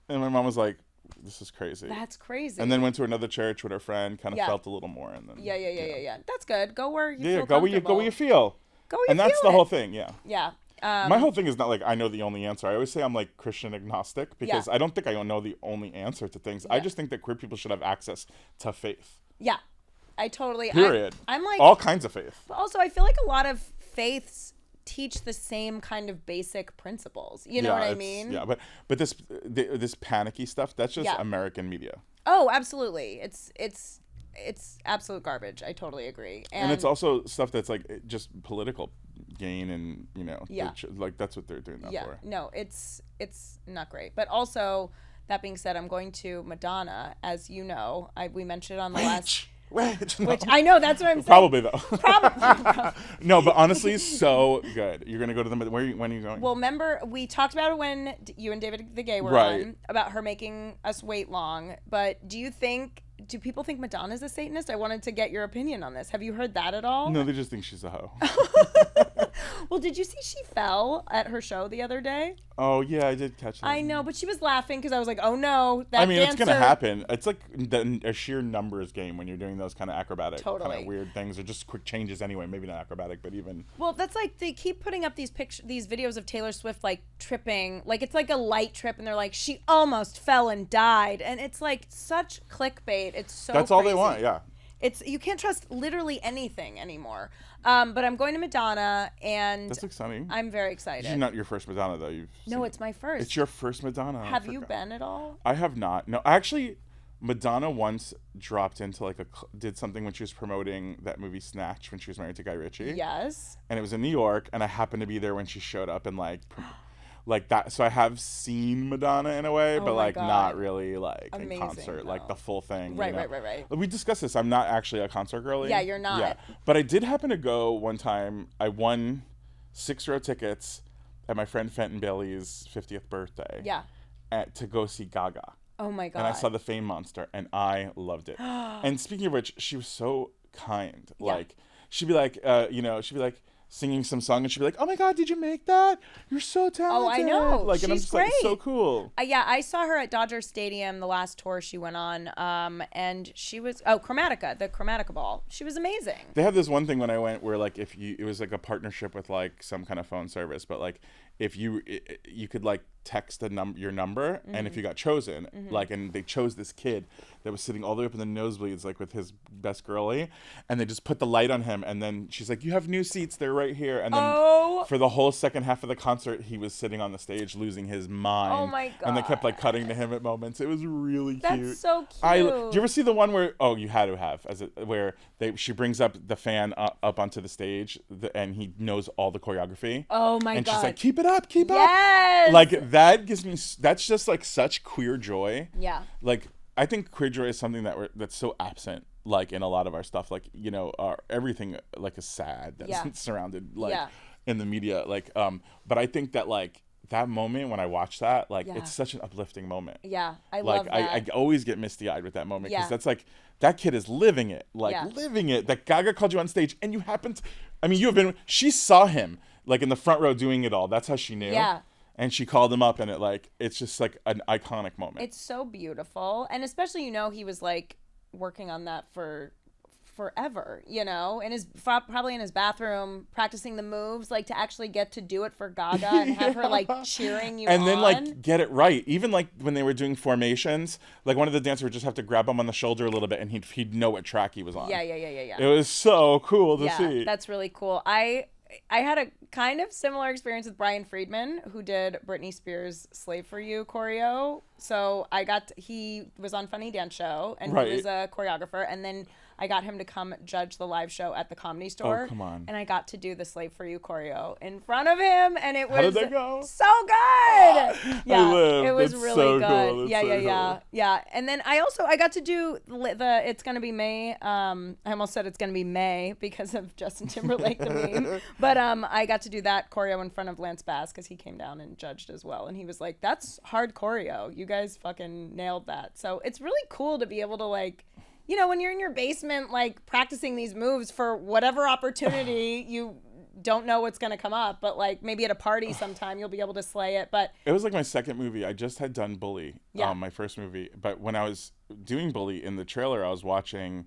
And my mom was like, this is crazy. That's crazy. And then went to another church with her friend, kind of Yeah. felt a little more, and then Yeah. That's good. Go where you feel go where you feel. Go where you And that's feel the it. whole thing. Yeah. Yeah. My whole thing is not like I know the only answer. I always say I'm like Christian agnostic because Yeah. I don't think I know the only answer to things. I just think that queer people should have access to faith. Yeah. I totally. Period. I'm like all kinds of faith. But also, I feel like a lot of faiths teach the same kind of basic principles. You know what I mean? Yeah, but this panicky stuff, that's just American media. Oh, absolutely. It's absolute garbage. I totally agree. And it's also stuff that's like just political gain, and like that's what they're doing that for. No, it's not great. But also, that being said, I'm going to Madonna, as you know. We mentioned it on the last. Which I know, that's what I'm saying. Probably though. Probably. No, but honestly, so good. You're gonna go to when are you going? Well, remember we talked about it when you and David the Gay were on about her making us wait long. But do people think Madonna's a Satanist? I wanted to get your opinion on this. Have you heard that at all? No, they just think she's a hoe. Well, did you see she fell at her show the other day? Oh yeah, I did catch that. I know, but she was laughing because I was like, oh no, that I mean, dancer... it's gonna happen. It's like a sheer numbers game when you're doing those kind of acrobatic, kind of weird things, or just quick changes anyway. Maybe not acrobatic, but even. Well, that's like they keep putting up these videos of Taylor Swift like tripping, like it's like a light trip, and they're like, she almost fell and died, and it's like such clickbait. It's so. That's all they want, yeah. You can't trust literally anything anymore. But I'm going to Madonna, and that's exciting. I'm very excited. This is not your first Madonna, though. No, it's my first. It's your first Madonna. Have you been at all? I have not. No, actually, Madonna once dropped into like did something when she was promoting that movie Snatch when she was married to Guy Ritchie. Yes. And it was in New York, and I happened to be there when she showed up, and like that. So I have seen Madonna in a way, but like not really like in concert, like the full thing. Right. We discussed this. I'm not actually a concert girly. Yeah, you're not. Yeah, but I did happen to go one time. I won 6-row tickets at my friend Fenton Bailey's 50th birthday. Yeah. To go see Gaga. Oh my God. And I saw the Fame Monster, and I loved it. And speaking of which, she was so kind. Yeah. Like she'd be like, she'd be like singing some song, and she'd be like, "Oh my God, did you make that? You're so talented!" Oh, I know. Like, She's and I'm just great. like, so cool. Yeah, I saw her at Dodger Stadium the last tour she went on, and she was the Chromatica Ball. She was amazing. They have this one thing when I went where like it was like a partnership with like some kind of phone service, but like if you could like text your number, and if you got chosen, like, and they chose this kid that was sitting all the way up in the nosebleeds, like with his best girlie, and they just put the light on him, and then she's like, "You have new seats, they're right here." And then for the whole second half of the concert, he was sitting on the stage losing his mind. Oh my God. And they kept like cutting to him at moments. It was really cute. That's so cute. Do you ever see the one where you had to have where she brings up the fan up onto the stage, and he knows all the choreography. Oh my God. And she's like, "Keep it up, keep up." Yes. Like that gives me. That's just like such queer joy. Yeah. Like I think queer joy is something that's so absent, like in a lot of our stuff. Like everything like is sad that's surrounded like in the media. Like but I think that like that moment when I watch that, like it's such an uplifting moment. Yeah, I love that. I always get misty eyed with that moment because that's like that kid is living it, living it. That Gaga called you on stage, and you happened to. I mean, she saw him like in the front row doing it all. That's how she knew. Yeah. And she called him up, and it's just like an iconic moment. It's so beautiful, and especially he was like working on that for forever, and probably in his bathroom practicing the moves, like to actually get to do it for Gaga and have her like cheering you and on. Then like get it right. Even like when they were doing formations, like one of the dancers would just have to grab him on the shoulder a little bit, and he'd know what track he was on. Yeah. It was so cool to see. That's really cool. I had a kind of similar experience with Brian Friedman, who did Britney Spears' "Slave for You" choreo. So he was on Funny Dance Show, and he was a choreographer, and then I got him to come judge the live show at the Comedy Store. Oh, come on. And I got to do the "Slave for You" choreo in front of him, and it was How did that go? So good. Yeah, it was That's really so good. Cool. Yeah. And then I got to do the "It's Gonna Be May." I almost said "It's Gonna Be May" because of Justin Timberlake the meme, but I got to do that choreo in front of Lance Bass because he came down and judged as well, and he was like, "That's hard choreo. You guys fucking nailed that." So it's really cool to be able to like. When you're in your basement, like practicing these moves for whatever opportunity you don't know what's going to come up, but like maybe at a party sometime you'll be able to slay it. But it was like my second movie. I just had done Bully, Yeah. my first movie. But when I was doing Bully in the trailer, I was watching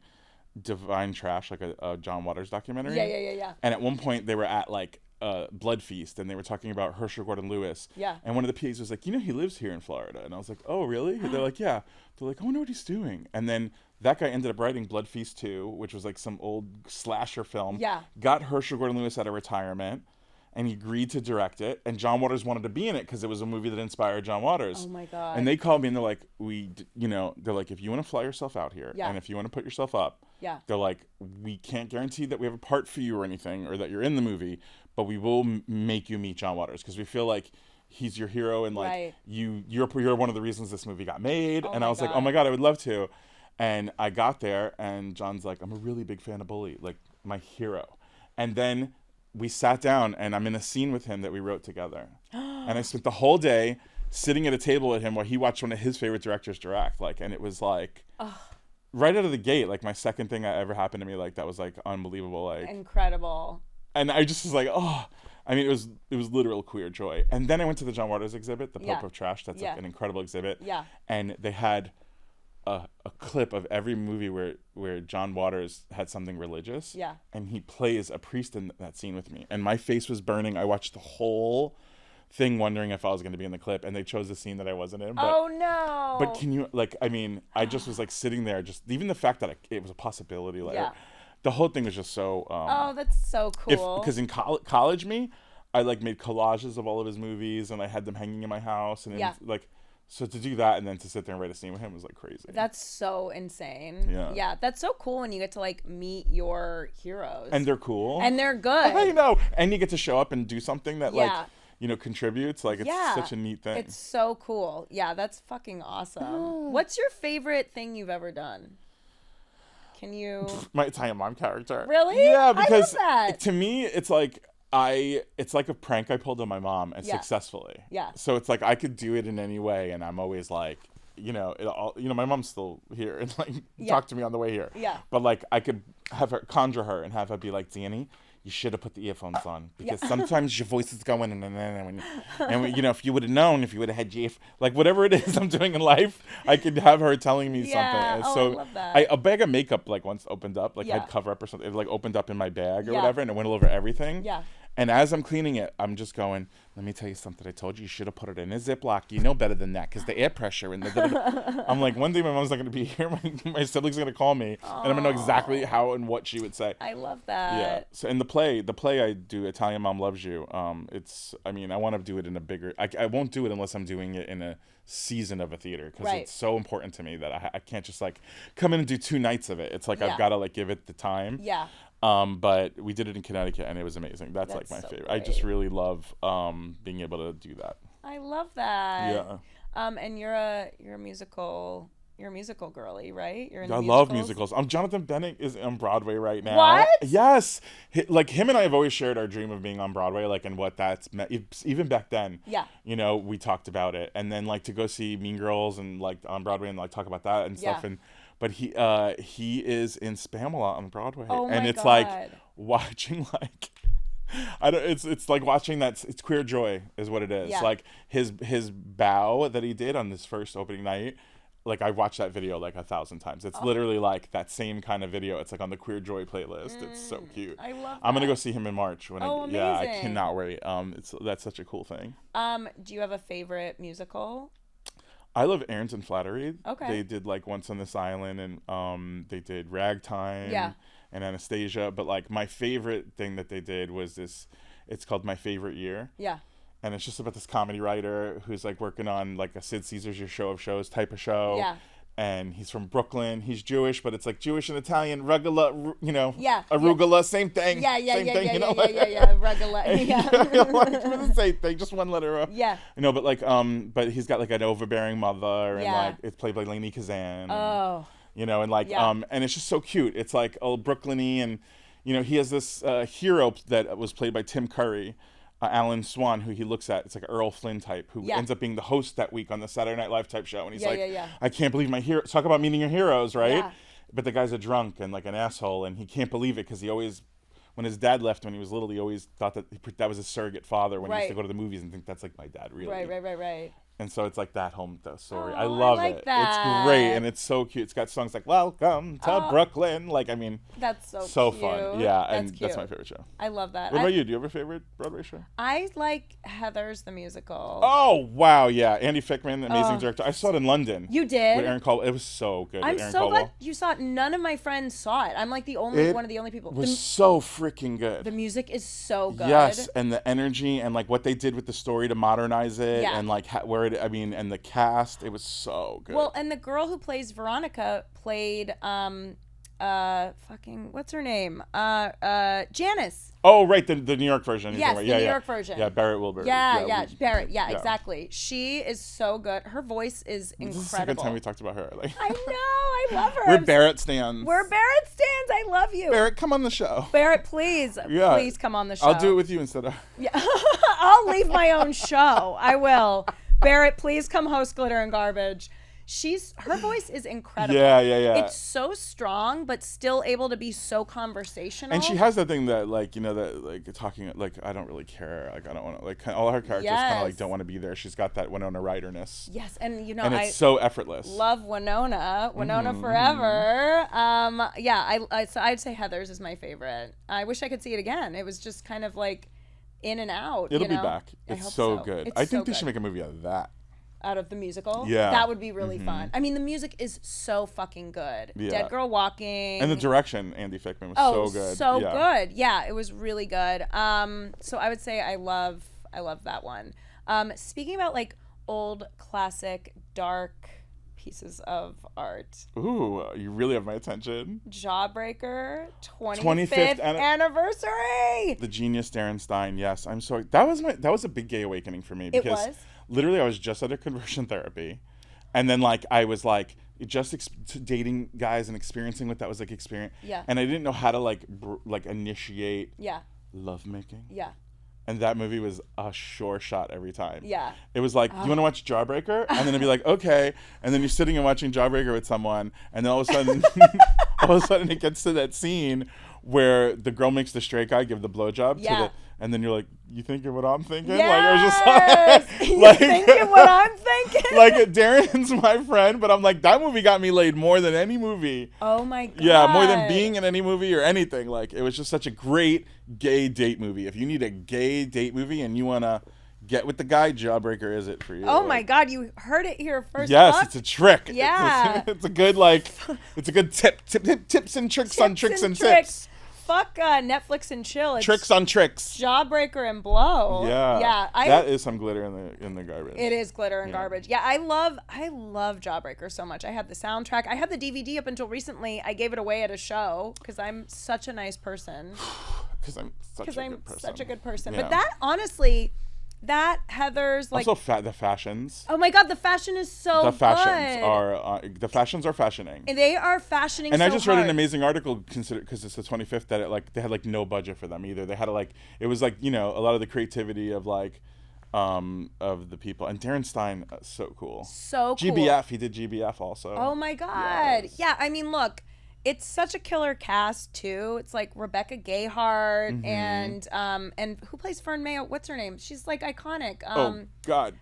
Divine Trash, like a John Waters documentary. Yeah. And at one point they were at like Blood Feast, and they were talking about Herschel Gordon Lewis. Yeah. And one of the PAs was like, he lives here in Florida. And I was like, oh, really? They're like, yeah. They're like, I wonder what he's doing. And then that guy ended up writing Blood Feast 2, which was like some old slasher film. Yeah. Got Herschel Gordon Lewis out of retirement, and he agreed to direct it. And John Waters wanted to be in it because it was a movie that inspired John Waters. Oh my God. And they called me and they're like, they're like, if you want to fly yourself out here, Yeah. and if you want to put yourself up, Yeah. they're like, we can't guarantee that we have a part for you or anything, or that you're in the movie, but we will make you meet John Waters because we feel like he's your hero, and like Right. you're one of the reasons this movie got made. And my I was like, God. oh my God, I would love to. And I got there, and John's like, I'm a really big fan of Bully, like my hero. And then we sat down, and I'm in a scene with him that we wrote together. And I spent the whole day sitting at a table with him while he watched one of his favorite directors direct. Like, and it was like right out of the gate, like my second thing that ever happened to me, like that was like unbelievable. Like, Incredible. and I just was like, oh, I mean, it was literal queer joy. And then I went to the John Waters exhibit, the Pope Yeah. of Trash. That's Yeah. like an incredible exhibit. Yeah. And they had a clip of every movie where John Waters had something religious. Yeah. And he plays a priest in that scene with me. And my face was burning. I watched the whole thing wondering if I was going to be in the clip. And they chose the scene that I wasn't in. But, Oh no. But can you, like, I mean, I just was like sitting there, just even the fact that it was a possibility. Like, Yeah. the whole thing was just so... Oh, that's so cool. Because in college me, I like made collages of all of his movies, and I had them hanging in my house, and Yeah. like, so to do that and then to sit there and write a scene with him was like crazy. That's so insane. Yeah. Yeah, that's so cool when you get to like meet your heroes. And they're cool. And they're good. I know. And you get to show up and do something that Yeah. like, contributes. Like, it's Yeah. such a neat thing. It's so cool. Yeah, that's fucking awesome. What's your favorite thing you've ever done? Can you... My Italian mom character. Really? Yeah, because I love that. to me, it's like it's like a prank I pulled on my mom, and Yeah. successfully. Yeah. So it's like I could do it in any way, and I'm always like, my mom's still here and like talk to me on the way here. Yeah. But like I could have her conjure her and have her be like, Danny, you should have put the earphones on because sometimes your voice is going and if you would have known, if you would have had like whatever it is I'm doing in life, I could have her telling me Yeah. something. Oh, So I love that. a bag of makeup like once opened up, like Yeah. I'd cover up or something. It like opened up in my bag or Yeah. whatever, and it went all over everything. Yeah. And as I'm cleaning it, I'm just going, let me tell you something. I told you should have put it in a Ziploc. You know better than that because the air pressure and the... I'm like, one day my mom's not going to be here. My siblings are going to call me. And I'm going to know exactly how and what she would say. I love that. Yeah. So in the play I do, Italian Mom Loves You. I want to do it in a bigger... I won't do it unless I'm doing it in a season of a theater because Right. it's so important to me that I can't just like come in and do 2 nights of it. It's like Yeah. I've got to like give it the time. Yeah. But we did it in Connecticut and it was amazing. That's like my so favorite. I just great. really love being able to do that. I love that. Yeah. And you're a musical girly, right? You're in I the love musicals? musicals. Jonathan Bennett is on Broadway right now. What? Yes. Like him and I have always shared our dream of being on Broadway, like, and what that's meant. Even back then. Yeah. We talked about it, and then like to go see Mean Girls and like on Broadway and like talk about that and stuff. Yeah. But he is in Spamalot on Broadway, Oh and my it's God. like watching like. It's like watching it's queer joy is what it is. Yeah. Like his bow that he did on this first opening night, like I watched that video like 1,000 times. It's literally like that same kind of video. It's like on the Queer Joy playlist. It's so cute. I love I'm gonna that. go see him in March when Oh, yeah, I amazing. cannot wait. That's such a cool thing. Do you have a favorite musical? I love Aaron's and Flattery. Okay. They did like Once on This Island, and they did Ragtime. Yeah. And Anastasia, but like my favorite thing that they did was this. It's called My Favorite Year. Yeah. And it's just about this comedy writer who's like working on like a Sid Caesar's Your Show of Shows type of show. Yeah. And he's from Brooklyn. He's Jewish, but it's like Jewish and Italian, rugula, Yeah. arugula, same thing. Yeah. Same thing, Regular. Yeah. It's the same thing, just one letter up. Yeah. But like, but he's got like an overbearing mother, and Yeah. like it's played by Lainey Kazan. Oh. And like, Yeah. and it's just so cute. It's like old Brooklyny, and he has this hero that was played by Tim Curry. Alan Swan, who he looks at, it's like an Earl Flynn type, who Yeah. ends up being the host that week on the Saturday Night Live type show. And he's Yeah. I can't believe my hero. Talk about meeting your heroes, right? Yeah. But the guy's a drunk and like an asshole, and he can't believe it because he always when his dad left when he was little, he always thought that was his surrogate father when he used to Right. go to the movies and think that's like my dad, really. Right. And so it's like that home story. Oh, I love I like it. that. It's great and it's so cute. It's got songs like "Welcome to Brooklyn." Like, I mean, That's so cute. fun. Yeah, and cute. that's my favorite show. I love that. What about you? Do you have a favorite Broadway show? I like Heathers the musical. Oh wow, yeah, Andy Fickman, amazing director. I saw it in London. You did? With Aaron Caldwell. It was so good. I'm with Aaron so Caldwell. glad you saw it. None of my friends saw it. I'm like one of the only people. It was so freaking good. The music is so good. Yes, and the energy and like what they did with the story to modernize it, Yeah. and like and the cast, it was so good. Well, and the girl who plays Veronica played fucking what's her name? Janice. oh right, the New York version. Yes, the New York version. Yeah, Barrett Wilbur. Yeah, Barrett. Yeah, yeah. exactly. She is so good. Her voice is incredible. This is the second time we talked about her. Like, I know. I love her. we're Barrett stands. We're Barrett stands. I love you. Barrett, come on the show. Barrett, please, Yeah. please come on the show. I'll do it with you instead of. Yeah. I'll leave my own show. I will. Barrett, please come host Glitter and Garbage. Her voice is incredible. Yeah. It's so strong, but still able to be so conversational. And she has that thing that, like, you know, that, like, talking, like, I don't really care. Like, I don't want to, like, all her characters kind of, like, Yes. don't want to be there. She's got that Winona Ryder-ness. Yes, and you know, And it's so effortless. love Winona forever. So I'd say Heathers is my favorite. I wish I could see it again. It was just kind of like in and out. It'll you know? be back. I It's hope so good. It's I think so they good. should make a movie out of that. Out of the musical. Yeah. That would be really fun. I mean, the music is so fucking good. Yeah. Dead Girl Walking. And the direction, Andy Fickman, was Oh, so good. so yeah. good. Yeah, it was really good. So I would say I love that one. Speaking about like old classic dark pieces of art. Ooh, you really have my attention. Jawbreaker 25th 25th anniversary. The genius Darren Stein. Yes, I'm sorry. That was a big gay awakening for me It because was? literally I was just out of conversion therapy, and then like I was like just dating guys and experiencing what that was like experience. Yeah. And I didn't know how to like initiate Yeah. lovemaking. Yeah. And that movie was a sure shot every time. Yeah. It was like, you want to watch Jawbreaker? And then it'd be like, okay. And then you're sitting and watching Jawbreaker with someone, and then all of a sudden it gets to that scene where the girl makes the straight guy give the blowjob Yeah. and then you're like, you thinking what I'm thinking? Yes! Like, I was just like, You thinking what I'm thinking? like, Darren's my friend, but I'm like, that movie got me laid more than any movie. Oh my god. Yeah, more than being in any movie or anything. Like, it was just such a great gay date movie. If you need a gay date movie and you want to get with the guy, Jawbreaker is it for you. Oh my god, you heard it here first. Yes, Fuck. it's a trick. Yeah. It's a good, like, it's a good tips and tricks on tricks and tips. Fuck Netflix and chill. It's Tricks on tricks. Jawbreaker and blow. Yeah. Yeah. That is some glitter in the garbage. It is glitter and garbage. Yeah, I love Jawbreaker so much. I had the soundtrack. I had the DVD up until recently. I gave it away at a show because I'm such a nice person. Because I'm such a good person. But that honestly, that Heather's like also the fashions. oh my god, the fashion is so The good. fashions are fashioning. And they are fashioning. And so I just read hard. an amazing article because it's the 25th that they had like no budget for them either. They had to like it was like, you know, a lot of the creativity of like of the people. And Darren Stein, so cool. So cool. GBF, he did GBF also. Oh my god. Yes. Yeah, I mean, look, it's such a killer cast too. It's like Rebecca Gayheart and who plays Fern Mayo? What's her name? She's like iconic. Oh God.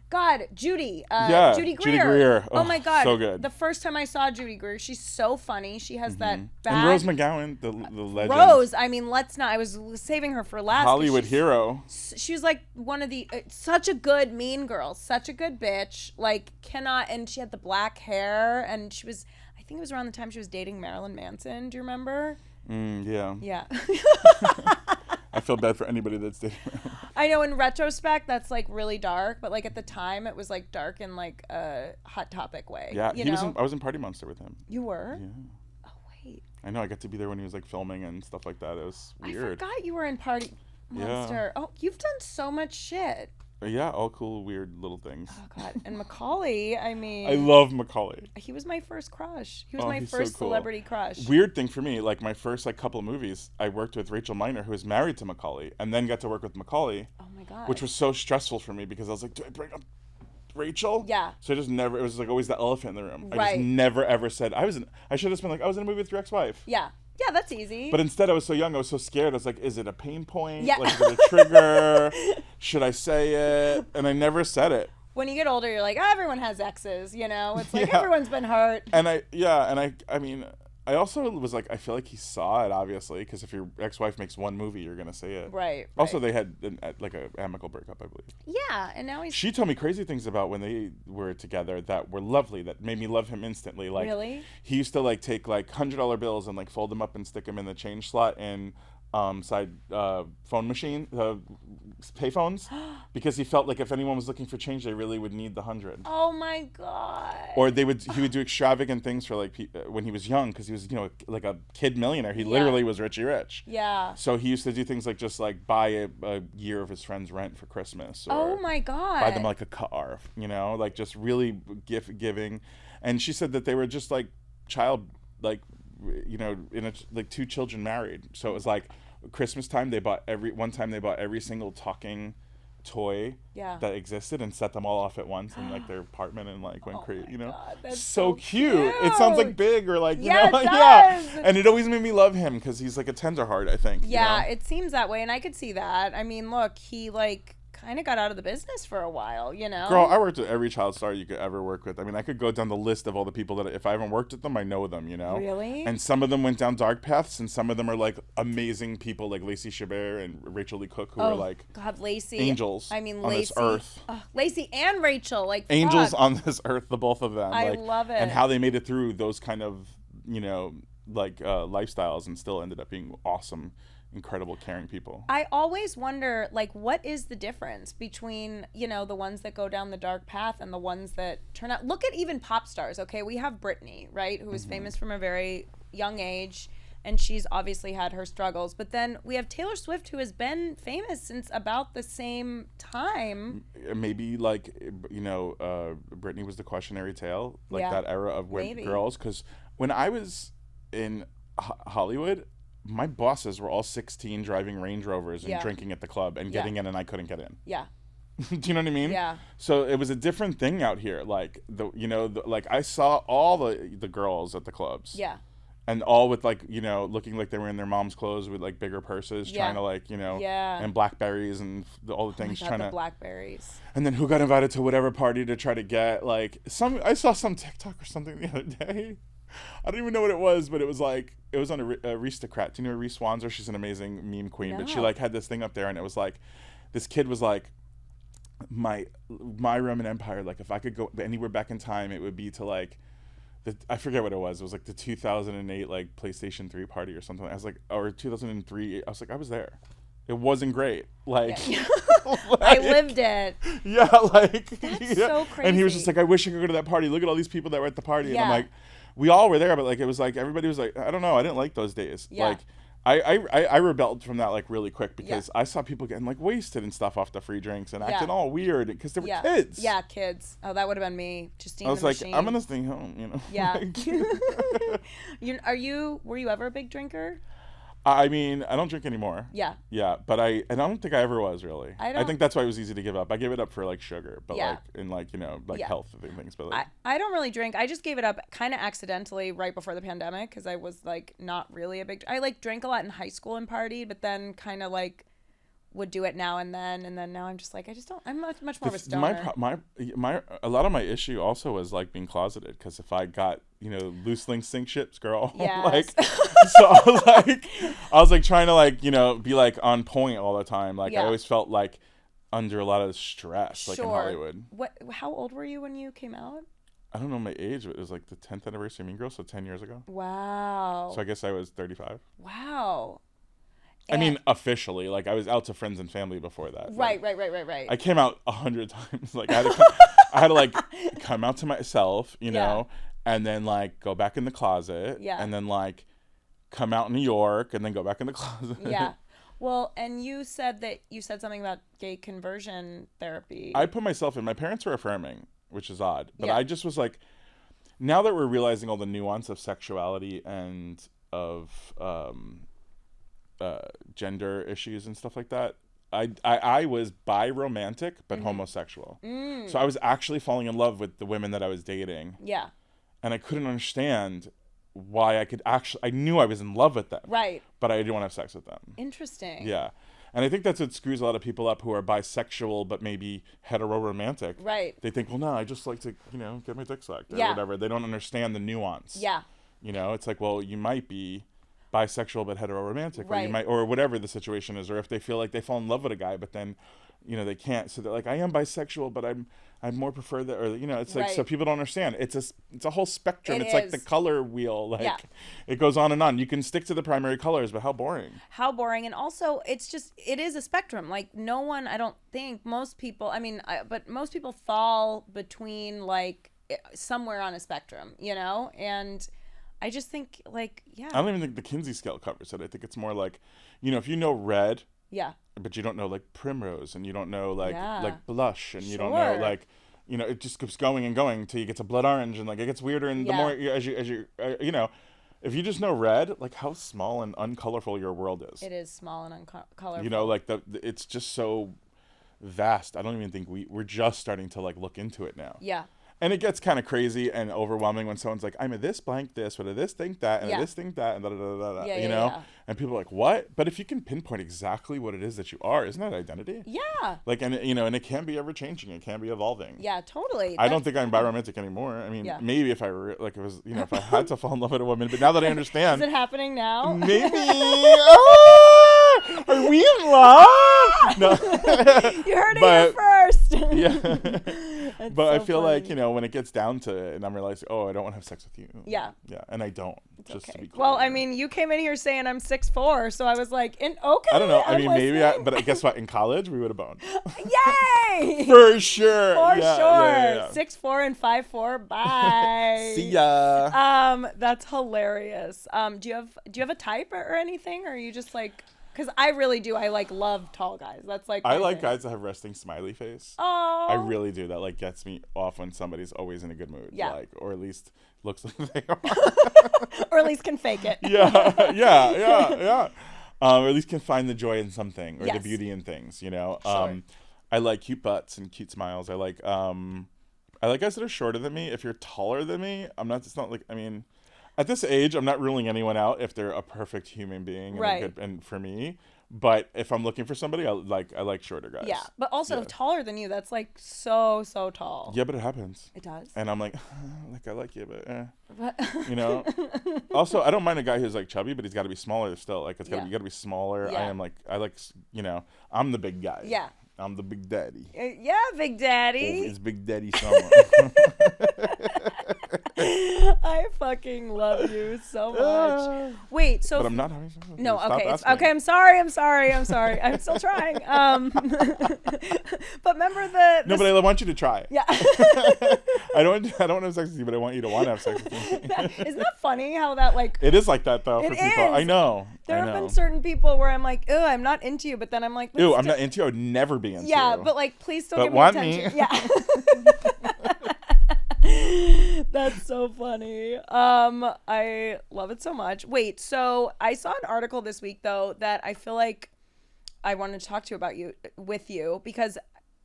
Judy. Yeah, Judy Judy Greer. Greer. Oh Oh, my god. so good. The first time I saw Judy Greer, she's so funny. She has that bad And Rose McGowan, the legend. Rose, I mean, let's not. I was saving her for last. 'cause Hollywood hero. she was like one of the such a good mean girl, such a good bitch, like cannot. And she had the black hair, and she was, I think it was around the time she was dating Marilyn Manson. Do you remember? Yeah. Yeah. I feel bad for anybody that's dating. I know in retrospect that's like really dark, but like at the time it was like dark in like a Hot Topic way. Yeah, you he know? was. I was in Party Monster with him. You were? Yeah. Oh wait. I know. I got to be there when he was like filming and stuff like that. It was I weird. forgot you were in Party Monster. Oh, you've done so much shit. Yeah, all cool, weird little things. Oh god. And Macaulay, I mean, I love Macaulay. he was my first crush. He was Oh, my he's so first cool. celebrity crush. Weird thing for me, like my first like couple of movies, I worked with Rachel Miner, who was married to Macaulay, and then got to work with Macaulay, Oh my god. which was so stressful for me because I was like, do I bring up Rachel? Yeah. So I just never. It was like always the elephant in the room. I Right. just never ever said I should have just been like I was in a movie with your ex-wife. Yeah. Yeah, Yeah, that's easy. But instead, I was so young, I was so scared. I was like, is it a pain point? Yeah. Like, is it a trigger? Should I say it? And I never said it. When you get older, you're like, oh, everyone has exes, you know? It's like, Yeah. everyone's been hurt. And I mean, I also was like, I feel like he saw it, obviously, because if your ex-wife makes one movie, you're going to say it. Right. Also, they had like a amicable breakup, I believe. Yeah, and now he's... She told me crazy things about when they were together that were lovely, that made me love him instantly. Like, Really? He used to like take like $100 bills and like fold them up and stick them in the change slot in side phone machine, pay phones, because he felt like if anyone was looking for change, they really would need the 100. Oh my God. Or he would do extravagant things for like when he was young, because he was like a kid millionaire. He literally was Richie Rich. Yeah. So he used to do things like just like buy a year of his friend's rent for Christmas. Or Oh my God. buy them like a car, like just really gift giving. And she said that they were just like like like two children married. So it was like Christmas time, they bought every single talking toy that existed and set them all off at once in like their apartment and like went crazy. God, that's so cute. It sounds like big or like it like, does. And it always made me love him because he's like a tender heart, I think. Yeah, it seems that way, and I could see that. I mean, look, he like kind of got out of the business for a while, Girl, I worked with every child star you could ever work with. I mean, I could go down the list of all the people that if I haven't worked with them, I know them, Really? And some of them went down dark paths, and some of them are like amazing people like Lacey Chabert and Rachel Lee Cook, who are like Lacey, angels I mean, on Lacey, this earth. Lacey and Rachel, like angels fuck. on this earth, the both of them. I love it. And how they made it through those kind of, lifestyles and still ended up being awesome, incredible, caring people. I always wonder, like, what is the difference between, the ones that go down the dark path and the ones that turn out... Look at even pop stars, okay? We have Britney, right, who is famous from a very young age, and she's obviously had her struggles. But then we have Taylor Swift, who has been famous since about the same time. Maybe, Britney was the cautionary tale, that era of girls. Because when I was in Hollywood... my bosses were all 16 driving Range Rovers and drinking at the club and getting in, and I couldn't get in. Yeah. Do you know what I mean? Yeah. So it was a different thing out here. Like I saw all the girls at the clubs. Yeah. And all with looking like they were in their mom's clothes with like bigger purses, trying to and Blackberries and all the things the Blackberries. And then who got invited to whatever party to try to get I saw some TikTok or something the other day. I don't even know what it was, but it was on Aristocrat. Do you know Reese Swanzer? She's an amazing meme queen, but she had this thing up there, and it was this kid was my Roman Empire. Like if I could go anywhere back in time, it would be to I forget what it was. It was the 2008 PlayStation 3 party or something. I was or 2003. I was I was there. It wasn't great. I lived it. Yeah, that's so crazy. And he was just I wish I could go to that party. Look at all these people that were at the party. And I'm we all were there, but it was everybody was I don't know. I didn't like those days. Yeah. I rebelled from that really quick because I saw people getting wasted and stuff off the free drinks and acting all weird because they were kids. Yeah, kids. Oh, that would have been me. Justine I was the machine. I'm gonna stay home. Yeah. Were you ever a big drinker? I mean, I don't drink anymore. Yeah. Yeah, but I don't think I ever was really. I think that's why it was easy to give up. I gave it up for sugar, but in health things. But I don't really drink. I just gave it up kind of accidentally right before the pandemic because I was not really a big. I drank a lot in high school and partied, but then kind of would do it now and then now I'm just I just don't. I'm much more of a stoner. A lot of my issue also was being closeted because if I got loose link sink ships, girl. Yes. So I was trying to be on point all the time. I always felt under a lot of stress in Hollywood. How old were you when you came out? I don't know my age, but it was the 10th anniversary of Mean Girls, so 10 years ago. Wow. So I guess I was 35. Wow. I mean, officially, I was out to friends and family before that. Right. I came out 100 times. I had to come out to myself, and then go back in the closet, and then come out in New York, and then go back in the closet. Yeah. Well, and you said something about gay conversion therapy. I put myself in. My parents were affirming, which is odd, but I just was now that we're realizing all the nuance of sexuality and of gender issues and stuff like that, I was bi-romantic but homosexual. So I was actually falling in love with the women that I was dating. Yeah. And I couldn't understand why I knew I was in love with them. Right. But I didn't want to have sex with them. Interesting. Yeah. And I think that's what screws a lot of people up who are bisexual but maybe hetero-romantic. Right. They think, well, no, I just like to, get my dick sucked or Yeah. whatever. They don't understand the nuance. Yeah. It's like, well, you might be bisexual but hetero-romantic, or you Right. might, or whatever the situation is, or if they feel like they fall in love with a guy, but then, they can't. So they're like, I am bisexual, but I more prefer that, or it's like, Right. so people don't understand. It's a whole spectrum. It It's like the is. color wheel. Like, Yeah. it goes on and on. You can stick to the primary colors, but how boring. How boring. And also, it is a spectrum. Like, no one, I don't think, most people, but most people fall between, like, somewhere on a spectrum, And I just think, like, yeah. I don't even think the Kinsey scale covers it. I think it's more like, if you know red, Yeah. but you don't know like primrose, and you don't know like Yeah. like blush, and you don't know Sure. like, it just keeps going and going till you get to blood orange, and like it gets weirder, and the Yeah. more as you if you just know red, like how small and uncolorful your world is. It is small and colorful. Like it's just so vast. I don't even think we're just starting to like look into it now. Yeah. And it gets kind of crazy and overwhelming when someone's like, I'm a this blank this, but a this thing that, and Yeah. a this thing that, and da da da da da. Yeah, yeah. And people are like, what? But if you can pinpoint exactly what it is that you are, isn't that identity? Yeah. Like, and and it can be ever changing. It can be evolving. Yeah, totally. I don't think I'm biromantic anymore. I mean, Yeah. maybe if I if I had to fall in love with a woman, but now that I understand, Is it happening now? maybe. Ah! Are we in love? No. You heard it here first. Yeah. It's But I so feel like, funny. when it gets down to it and I'm realizing, I don't want to have sex with you. Yeah. Yeah. And I don't. Just to Okay. be clear. Well, you came in here saying I'm 6'4", so I was like, okay. I don't know. I I'm mean, maybe, listening. but guess what? In college, we would have boned. Yay! For sure. For Yeah, sure. yeah, yeah. 6'4" and 5'4". Bye. See ya. That's hilarious. Do you have a type or anything, or are you just like? Because I really do. I love tall guys. That's like. I my like thing. guys that have resting smiley face. Oh. I really do. That gets me off when somebody's always in a good mood. Yeah. Or at least looks like they are. Or at least can fake it. Yeah. Or at least can find the joy in something, or the Yes. beauty in things. Sure. I like cute butts and cute smiles. I like guys that are shorter than me. If you're taller than me, I'm not. It's not like, I mean, at this age, I'm not ruling anyone out if they're a perfect human being, and Right. and for me. But if I'm looking for somebody, I like shorter guys. Yeah, but also Yeah. taller than you. That's like so tall. Yeah, but it happens. It does. And I'm like, I like you, but But Also, I don't mind a guy who's like chubby, but he's got to be smaller still. Like you got to be smaller. Yeah. I like, I'm the big guy. Yeah. I'm the big daddy. Yeah, Big Daddy. It's Big Daddy Summer. I fucking love you so much. Wait, so But I'm not having sex with you. no, Stop okay, asking. okay. I'm sorry. I'm still trying. But remember the No, but I want you to try. yeah. I don't want to have sex with you, but I want you to want to have sex with me. Isn't that funny how that like It is like that though for It people. is. I know. there I have know. been certain people where I'm like, oh, I'm not into you, but then I'm like, Ew, I'm not into you. I would never be into yeah, you. but like, please still But give me want attention. me. Yeah. That's so funny. I love it so much. Wait, so I saw an article this week though that I feel like I wanted to talk to you with you because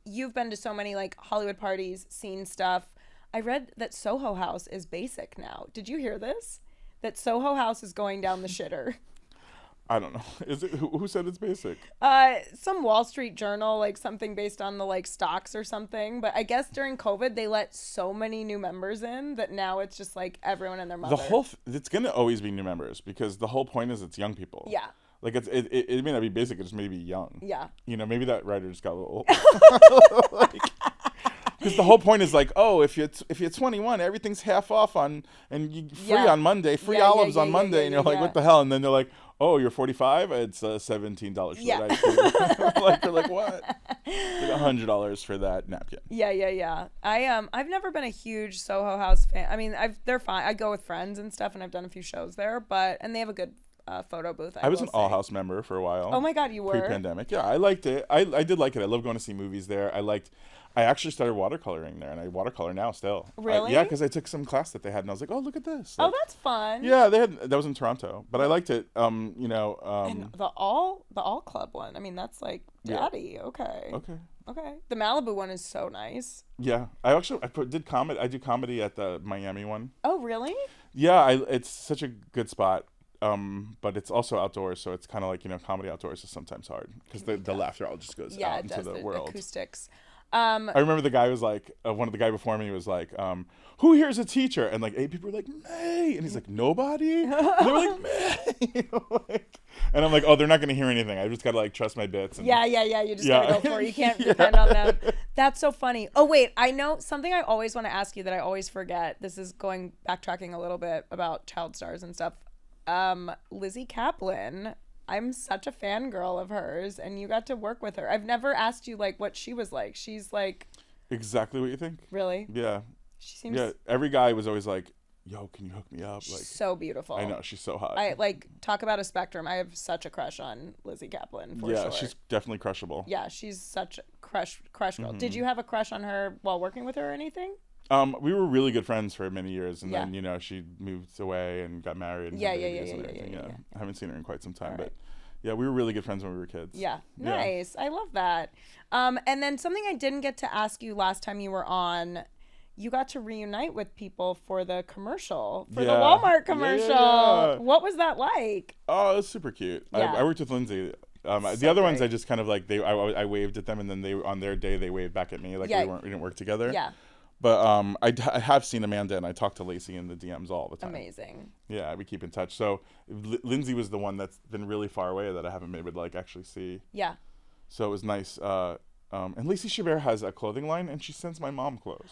you've been to so many like Hollywood parties, seen stuff. I read that Soho House is basic now. Did you hear this? That Soho House is going down the shitter. I don't know. Is it who said it's basic? Some Wall Street Journal, like something based on the like stocks or something. But I guess during COVID, they let so many new members in that now it's just like everyone and their mother. It's gonna always be new members because the whole point is it's young people. Yeah. Like it may not be basic. It just may be young. Yeah. Maybe that writer just got a little. Because the whole point is like, oh, if you're 21, everything's half off and you free Yeah. on Monday, free Yeah, olives on yeah, Monday, yeah, and you're like, yeah. what the hell? And then they're like, oh, you're 45, it's $17 for Yeah. that ice cream. Like they're like, what? Like $100 for that napkin. Yeah. I've never been a huge Soho House fan. I mean, they're fine. I go with friends and stuff, and I've done a few shows there, and they have a good photo booth. I was will an All say. House member for a while. Oh my God, you were? Pre-pandemic. Yeah, I liked it. I did like it. I love going to see movies there. I actually started watercoloring there, and I watercolor now still. Really? Yeah, because I took some class that they had, and I was like, oh, look at this. Oh, Like, that's fun. yeah, that was in Toronto, but I liked it. And the all club one. I mean, that's like Yeah. daddy. Okay. Okay. The Malibu one is so nice. Yeah, I did comedy. I do comedy at the Miami one. Oh, really? Yeah, it's such a good spot. But it's also outdoors, so it's kind of like, comedy outdoors is sometimes hard because the laughter all just goes out it into does, the world. acoustics. I remember the guy was like, one of the guy before me was like, who here's a teacher? And like 8 people were like, May. And he's like, nobody? And they were like, May. And I'm like, oh, they're not going to hear anything. I just got to like trust my bits. And, Yeah. You just got to go for it. You can't depend on them. That's so funny. Oh, wait. I know something I always want to ask you that I always forget. This is backtracking a little bit about child stars and stuff. Lizzie Kaplan. I'm such a fangirl of hers, and you got to work with her. I've never asked you like what she was like. She's like exactly what you think. Really? Yeah. She seems. Yeah. Every guy was always like, "Yo, can you hook me up?" Like, so beautiful. I know, she's so hot. I like talk about a spectrum. I have such a crush on Lizzie Kaplan. For yeah, sure. she's definitely crushable. Yeah, she's such a crush girl. Did you have a crush on her while working with her or anything? We were really good friends for many years, and Yeah. then she moved away and got married. And Yeah, had yeah, babies yeah, and yeah, everything. yeah, yeah. I haven't seen her in quite some time, All but right. yeah, we were really good friends when we were kids. Yeah, nice. I love that. And then something I didn't get to ask you last time you were on, you got to reunite with people for the commercial, for the Walmart commercial. Yeah. What was that like? Oh, it was super cute. Yeah. I worked with Lindsay. The So other ones great. I just kind of like I waved at them, and then they on their day they waved back at me like Yeah. we didn't work together. Yeah, But I have seen Amanda, and I talk to Lacey in the DMs all the time. amazing. Yeah, we keep in touch. So Lindsay was the one that's been really far away that I haven't been able to like actually see. Yeah. So it was nice. And Lacey Chabert has a clothing line, and she sends my mom clothes.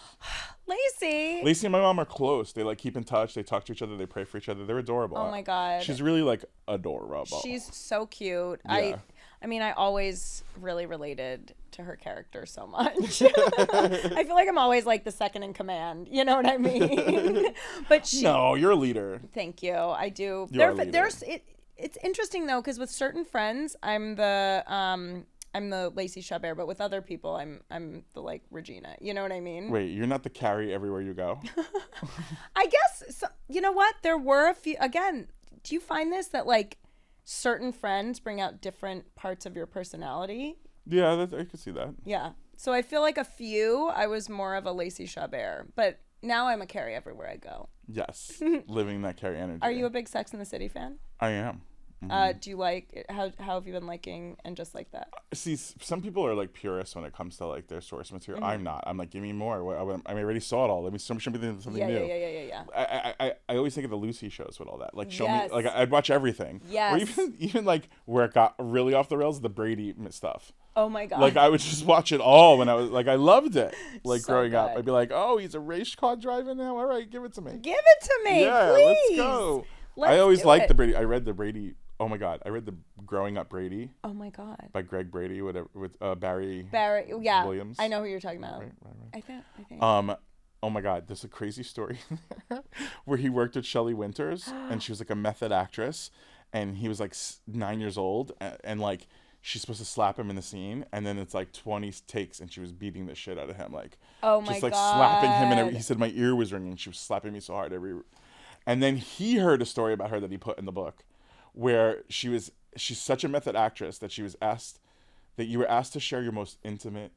Lacey. Lacey and my mom are close. They like keep in touch. They talk to each other. They pray for each other. They're adorable. Oh my God. She's really like adorable. She's so cute. Yeah. I mean, I always really related to her character so much. I feel like I'm always like the second in command. You know what I mean? But No, you're a leader. Thank you. I do. You are a leader. It's interesting though, because with certain friends, I'm the Lacey Chabert, but with other people, I'm the like Regina. You know what I mean? Wait, you're not the Carrie everywhere you go? I guess you know what? There were a few. Again, do you find this that like certain friends bring out different parts of your personality? Yeah, I could see that. Yeah. So I feel like a few, I was more of a Lacey Chabert, but now I'm a Carrie everywhere I go. Yes, living that Carrie energy. Are you a big Sex and the City fan? I am. Do you like it? How have you been liking and just like that? See, some people are like purists when it comes to like their source material. Mm-hmm. I'm not. I'm like, give me more. I already saw it all. Let me show me something Yeah, new. yeah. I always think of the Lucy shows with all that. Like, show Yes. me. Like, I'd watch everything. Yes. Or even like where it got really off the rails, the Brady stuff. Oh my God. Like, I would just watch it all when I was like, I loved it. Like So growing up, good. I'd be like, oh, he's a race car driver now. All right, give it to me. Give it to me, Yeah, please. let's go. Let's I always do liked it. the Brady. I read the Brady. Oh my God, I read the Growing Up Brady Oh my God. by Greg Brady with Barry. Barry, yeah. Williams. I know who you're talking about. Right. I think. Oh my God, there's a crazy story where he worked with Shelley Winters, and she was like a method actress, and he was like 9 years old, and like she's supposed to slap him in the scene, and then it's like 20 takes, and she was beating the shit out of him, like Oh my just like God. slapping him, and he said my ear was ringing. She was slapping me so hard and then he heard a story about her that he put in the book, where she's such a method actress that you were asked to share your most intimate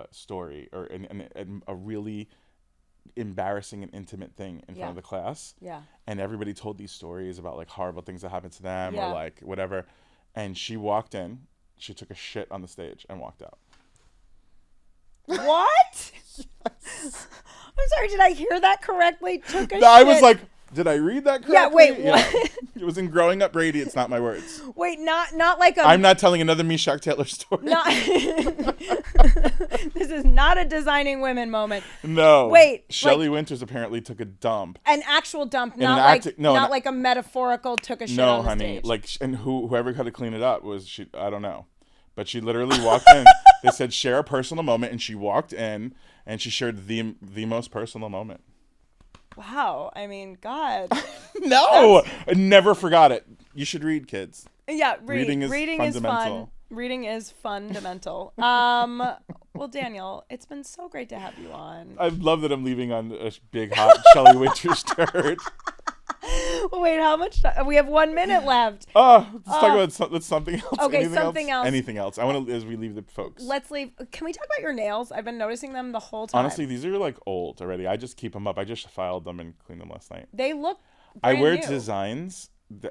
story or in a really embarrassing and intimate thing in front of the class. Yeah. And everybody told these stories about like horrible things that happened to them Yeah. or like whatever. And she walked in, she took a shit on the stage and walked out. What? I'm sorry, did I hear that correctly? Took a I was shit. like, did I read that correctly? Yeah, wait, what? It was in Growing Up Brady. It's not my words. Wait, not like a I'm not telling another Meshack Taylor story. not This is not a designing women moment. No. Wait, Shelley Winters apparently took a dump. An actual dump, an not like a metaphorical took a shit No, on the honey. stage. Like, and whoever had to clean it up was she. I don't know, but she literally walked in. They said share a personal moment, and she walked in and she shared the most personal moment. Wow, I mean, God. No, I never forgot it. You should read, kids. Yeah, Reading is fun. fundamental. Reading is fundamental. Well, Daniel, it's been so great to have you on. I love that I'm leaving on a big hot Shelley Winters turd. Wait, how much time? We have 1 minute left. Let's talk about something else. Okay, Anything something else. Anything else. I want to, as we leave the folks. Let's leave. Can we talk about your nails? I've been noticing them the whole time. Honestly, these are like old already. I just keep them up. I just filed them and cleaned them last night. They look I brand wear new. designs.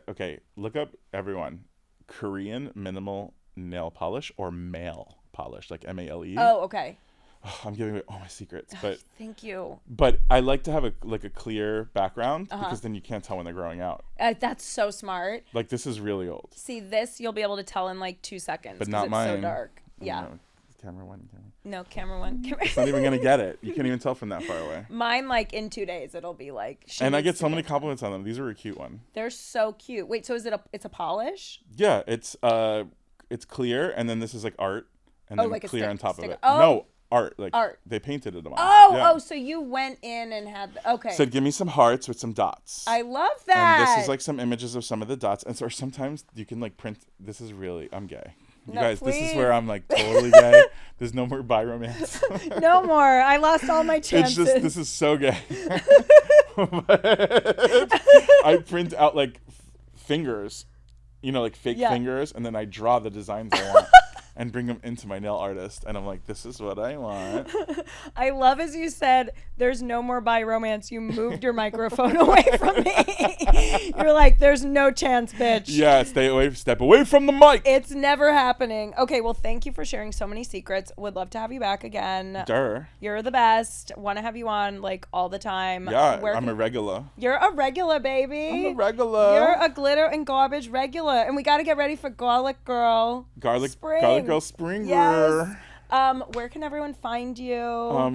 Okay, look up everyone. Korean minimal nail polish or male polish, like MALE. Oh, okay. I'm giving away all my secrets, but Thank you. But I like to have a clear background because then you can't tell when they're growing out. That's so smart. Like this is really old. See, this you'll be able to tell in like 2 seconds. But not it's mine. so dark. Yeah. No, camera one. No, camera one. It's not even gonna get it. You can't even tell from that far away. Mine, like in 2 days, it'll be like. And I get so many compliments on them. These are a cute one. They're so cute. Wait, so is it it's a polish? Yeah, it's clear, and then this is like art, and then like a clear on top of sticker. it. Oh. No, art. Like Art. they painted it on. Oh, so you went in and had okay. Said, give me some hearts with some dots. I love that. And this is like some images of some of the dots, and so or sometimes you can like print. This is really, I'm gay. You No, guys, please. this is where I'm like totally gay. There's no more bi romance. No more. I lost all my chances. It's just this is so gay. I print out like fingers, like fake fingers, and then I draw the designs I want. And bring them into my nail artist, and I'm like, this is what I want. I love as you said, there's no more bi romance. You moved your microphone away from me. You're like, there's no chance, bitch. Yeah, step away from the mic. It's never happening. Okay, well, thank you for sharing so many secrets. Would love to have you back again. Durr. You're the best. Want to have you on like all the time. Yeah, I'm a regular. You're a regular, baby. I'm a regular. You're a glitter and garbage regular, and we got to get ready for Garlic Girl. Garlic Girl Springer. Yes. Where can everyone find you?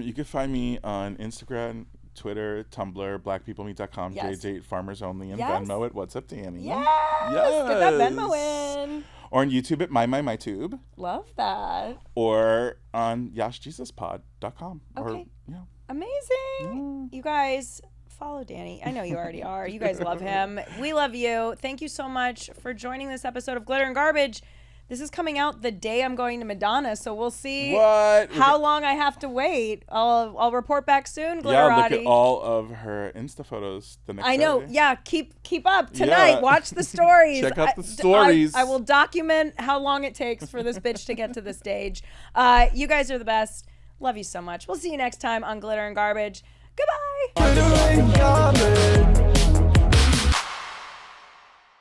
You can find me on Instagram, Twitter, Tumblr, blackpeoplemeet.com, Yes. Gay Date, Farmers Only, and Yes. Venmo at What's Up Danny. Yes. Get that Venmo in. Or on YouTube at MyTube. Love that. Or on yashjesuspod.com. Okay. Yeah. Amazing. You guys follow Danny. I know you already are. You guys love him. We love you. Thank you so much for joining this episode of Glitter and Garbage. This is coming out the day I'm going to Madonna, so we'll see how long I have to wait. I'll report back soon, Glitterati. Yeah, look at all of her Insta photos the next I know. Saturday. Yeah, keep up tonight. Yeah. Watch the stories. Check out the stories. I will document how long it takes for this bitch to get to the stage. You guys are the best. Love you so much. We'll see you next time on Glitter and Garbage. Goodbye. Glitter and garbage.